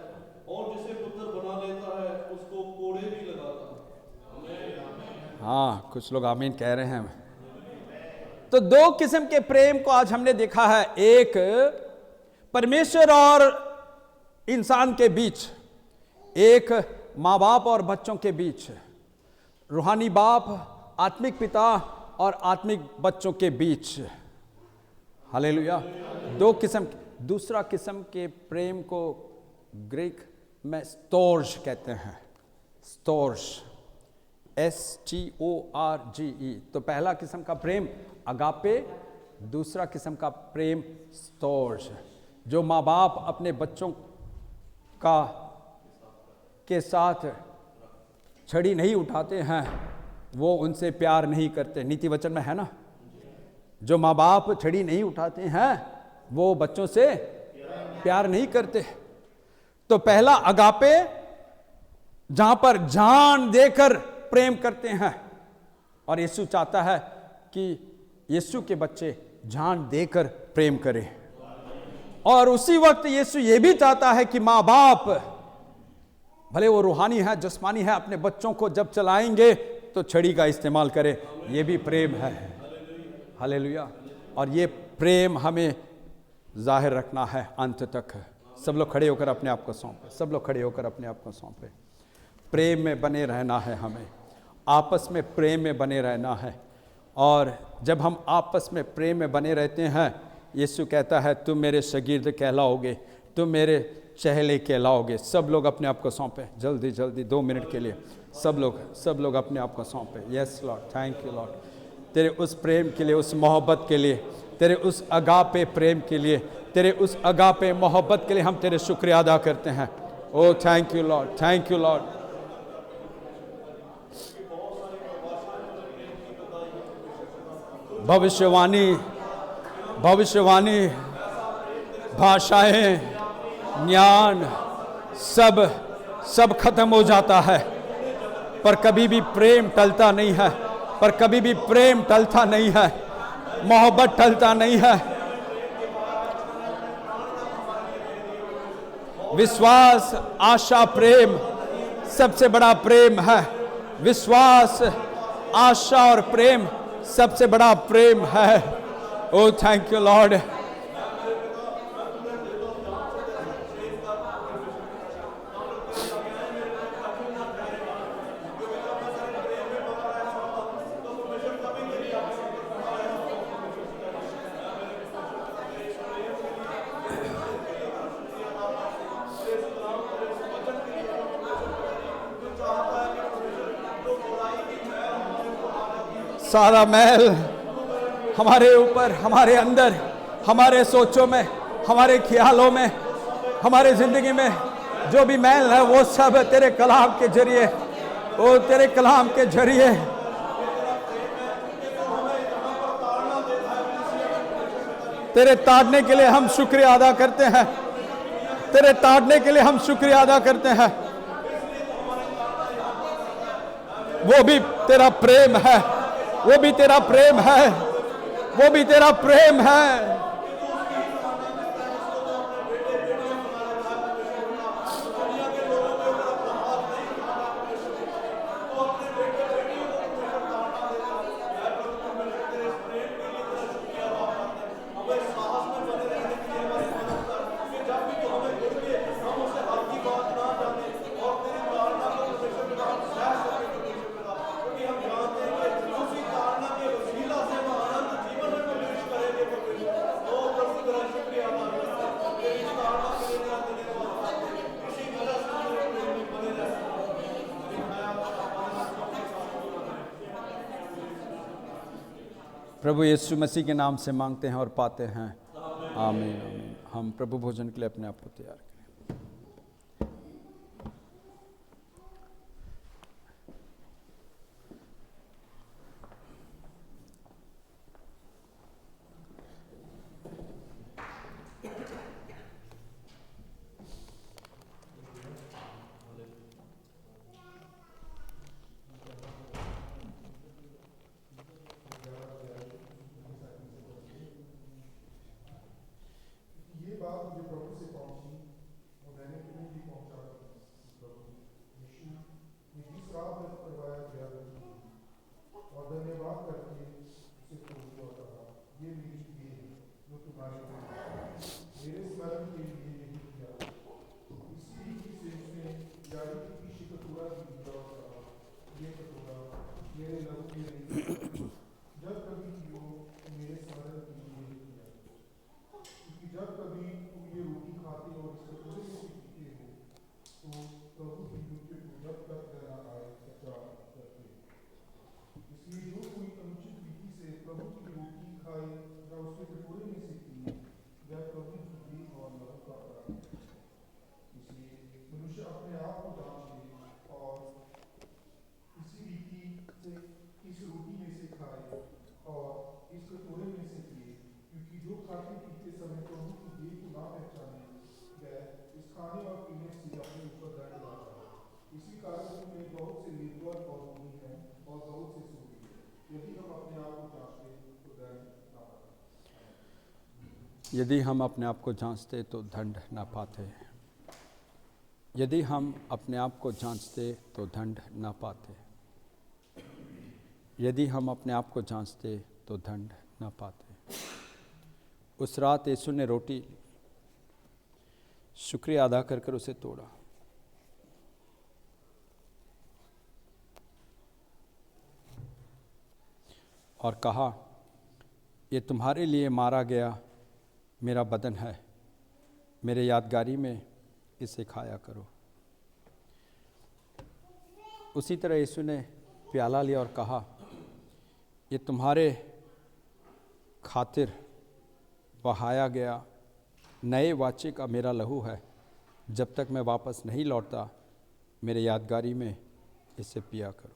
और जिसे पुत्र बना लेता है उसको कोड़े भी लगाता है। हाँ, कुछ लोग आमीन कह रहे हैं। तो दो किस्म के प्रेम को आज हमने देखा है, एक परमेश्वर और इंसान के बीच, एक माँ बाप और बच्चों के बीच, रूहानी बाप, आत्मिक पिता और आत्मिक बच्चों के बीच। हालेलुया। दो किस्म। दूसरा किस्म के प्रेम को ग्रीक में स्टोर्ज कहते हैं। Storge, STORGE। तो पहला किस्म का प्रेम अगापे, दूसरा किस्म का प्रेम स्टोर्ज। जो माँ बाप अपने बच्चों के साथ छड़ी नहीं उठाते हैं, वो उनसे प्यार नहीं करते। नीति वचन में है ना, जो माँ बाप छड़ी नहीं उठाते हैं वो बच्चों से प्यार नहीं करते। तो पहला अगापे, जहां पर जान देकर प्रेम करते हैं, और यीशु चाहता है कि यीशु के बच्चे जान देकर प्रेम करें। और उसी वक्त यीशु ये भी चाहता है कि माँ बाप, भले वो रूहानी है, जिस्मानी है, अपने बच्चों को जब चलाएंगे तो छड़ी का इस्तेमाल करें। ये भी प्रेम है। हालेलुया। और ये प्रेम हमें जाहिर रखना है अंत तक। सब लोग खड़े होकर अपने आप को सौंपे। सब लोग खड़े होकर अपने आप को सौंपे। प्रेम में बने रहना है हमें, आपस में प्रेम में बने रहना है। और जब हम आपस में प्रेम में बने रहते हैं, यीशु कहता है तुम मेरे शागिर्द कहलाओगे, तुम मेरे चेहले कहलाओगे। सब लोग अपने आप को सौंपे, जल्दी जल्दी 2 मिनट के लिए सब लोग अपने आप को सौंपे। Yes Lord, thank you Lord, तेरे उस प्रेम के लिए, उस मोहब्बत के लिए, तेरे उस अगापे प्रेम के लिए, तेरे उस अगापे मोहब्बत के लिए हम तेरे शुक्रिया अदा करते हैं। Oh thank you Lord, thank you Lord. भविष्यवाणी, भाषाएं, ज्ञान, सब खत्म हो जाता है, पर कभी भी प्रेम टलता नहीं है। पर कभी भी प्रेम टलता नहीं है, मोहब्बत टलता नहीं है। विश्वास, आशा, प्रेम सबसे बड़ा प्रेम है। विश्वास, आशा और प्रेम सबसे बड़ा प्रेम है। ओ थैंक यू लॉर्ड। सारा मैल हमारे ऊपर, हमारे अंदर, हमारे सोचों में, हमारे ख्यालों में, हमारे जिंदगी में जो भी मैल है वो सब तेरे कलाम के जरिए, ओ तेरे कलाम के जरिए तेरे ताड़ने के लिए हम शुक्रिया अदा करते हैं। तेरे ताड़ने के लिए हम शुक्रिया अदा करते हैं। वो भी तेरा प्रेम है, वो भी तेरा प्रेम है, वो भी तेरा प्रेम है। प्रभु यीशु मसीह के नाम से मांगते हैं और पाते हैं। आमीन आमीन। हम प्रभु भोजन के लिए अपने आप को तैयार करें। ये बात मुझे प्रभु से पहुंची खाई या उसके कटोरे में से पी, वह प्रभु की और लहू का अपराध है। इसलिए मनुष्य अपने आप को जांच ले और इसी रीति से इस रोटी में से खाए और इस कटोरे में से पिए, क्योंकि जो खाते पीते समय प्रभु की देह को ना पहचाने, वह इस खाने और पीने से अपने ऊपर दंड लाता है। इसी कारण तुम्हें बहुत से निर्बल और रोगी हैं और बहुत से सूखी हैं। यदि हम अपने आप को जांचते तो दंड ना पाते। यदि हम अपने आप को जांचते तो दंड ना पाते। यदि हम अपने आप को जांचते तो दंड ना पाते। यदि हम अपने आप को जांचते तो दंड ना पाते। उस रात यीशु ने रोटी शुक्रिया अदा कर कर उसे तोड़ा और कहा, ये तुम्हारे लिए मारा गया मेरा बदन है, मेरे यादगारी में इसे खाया करो। उसी तरह यीशु ने प्याला लिया और कहा, ये तुम्हारे खातिर बहाया गया नए वाचे का मेरा लहू है, जब तक मैं वापस नहीं लौटता मेरे यादगारी में इसे पिया करो।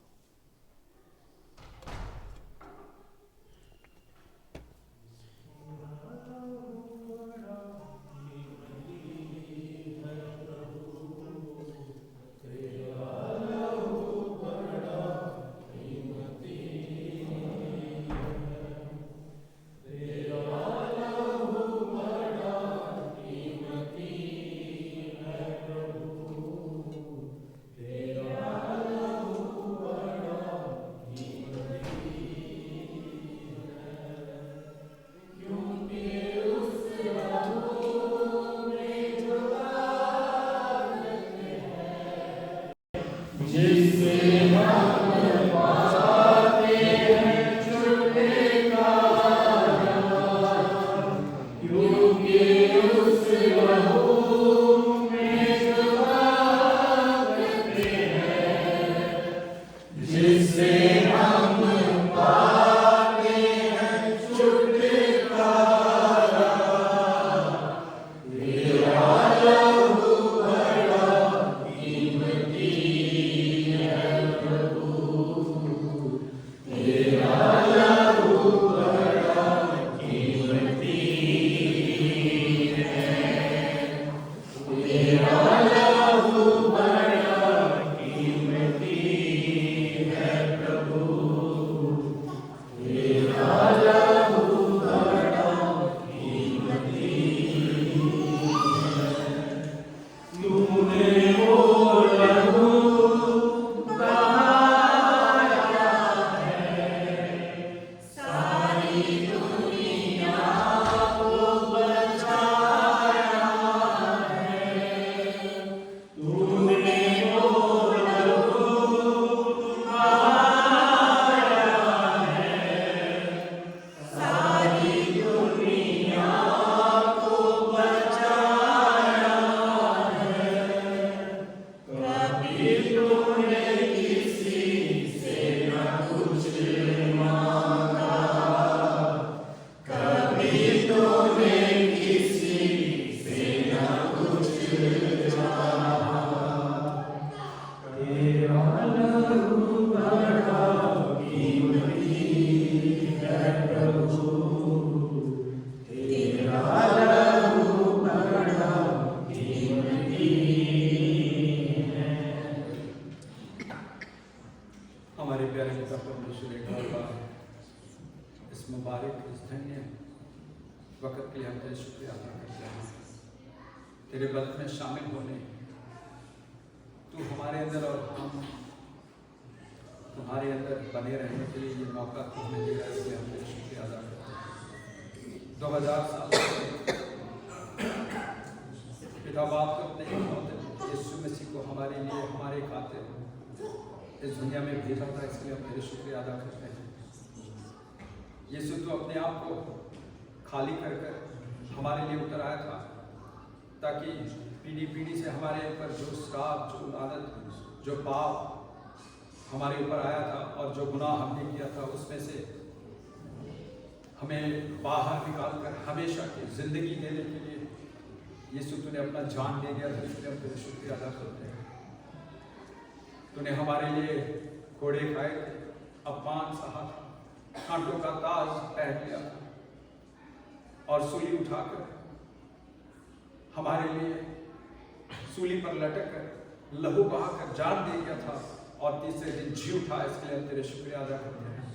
तेरे बदन में शामिल होने तू हमारे अंदर और हम तुम्हारे अंदर बने रहने के लिए ये मौका तुमने दिया है, इसलिए हम तेरे शुक्रिया अदा करते हैं। 2000 साल पिता बाप को अपने यीशु मसीह को हमारे लिए हमारे खातिर इस दुनिया में भेजा था, इसलिए हम तेरे शुक्रिया अदा करते हैं। यीशु तो अपने आप को खाली कर कर हमारे लिए उतर आया था, ताकि पीढ़ी पीढ़ी से हमारे ऊपर जो श्राप, जो लानत, जो पाप हमारे ऊपर आया था और जो गुनाह हमने किया था, उसमें से हमें बाहर निकाल कर हमेशा की जिंदगी देने के लिए यीशु तूने अपना जान दे दिया, इसलिए हम तेरे शुक्रिया अदा करते हैं। तूने हमारे लिए घोड़े खाए थे, अपमान सहा, कांटों का ताज पहन लिया और सूली उठाकर हमारे लिए सूली पर लटक कर लहू बहाकर जान दे दिया था और तीसरे दिन जी उठा। इसके लिए हम तेरे शुक्रिया अदा करते हैं।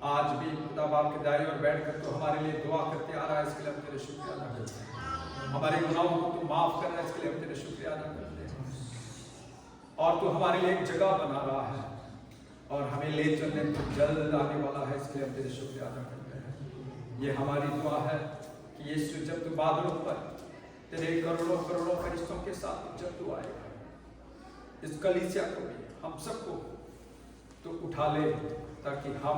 आज भी खुदा बाप के दाएं और बैठकर तो हमारे लिए दुआ करते आ रहा है, इसके लिए हम तेरे शुक्रिया अदा करते हैं। हमारे गुनाहों को तू माफ कर रहा है, इसके लिए हम तेरे शुक्रिया अदा करते हैं। और तू हमारे लिए एक जगह बना रहा है और हमें ले चलने तो जल्द आने वाला है, इसके लिए हम तेरे शुक्रिया अदा करते हैं। ये हमारी दुआ है कि यीशु जब तू बादलों पर तेरे करोड़ों करोड़ों फरिश्तों के साथ जब तू आएगा, इस कलीसिया को भी हम सबको तो उठा ले, ताकि हम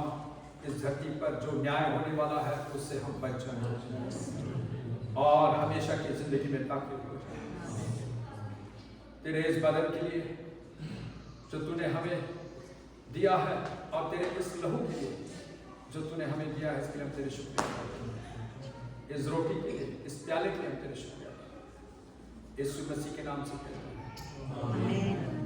इस धरती पर जो न्याय होने वाला है उससे हम बच जाएं और हमेशा की जिंदगी में ताकत हो जाए। तेरे इस बदन के लिए जो तूने हमें दिया है और तेरे इस लहू के लिए जो तूने हमें दिया है, इसके लिए हम तेरे शुक्रिया करते हैं। इस रोटी के लिए, इस प्याले के लिए हम तेरे शुक्रिया करते हैं। यीशु मसीह के नाम से कहते हैं, आमीन।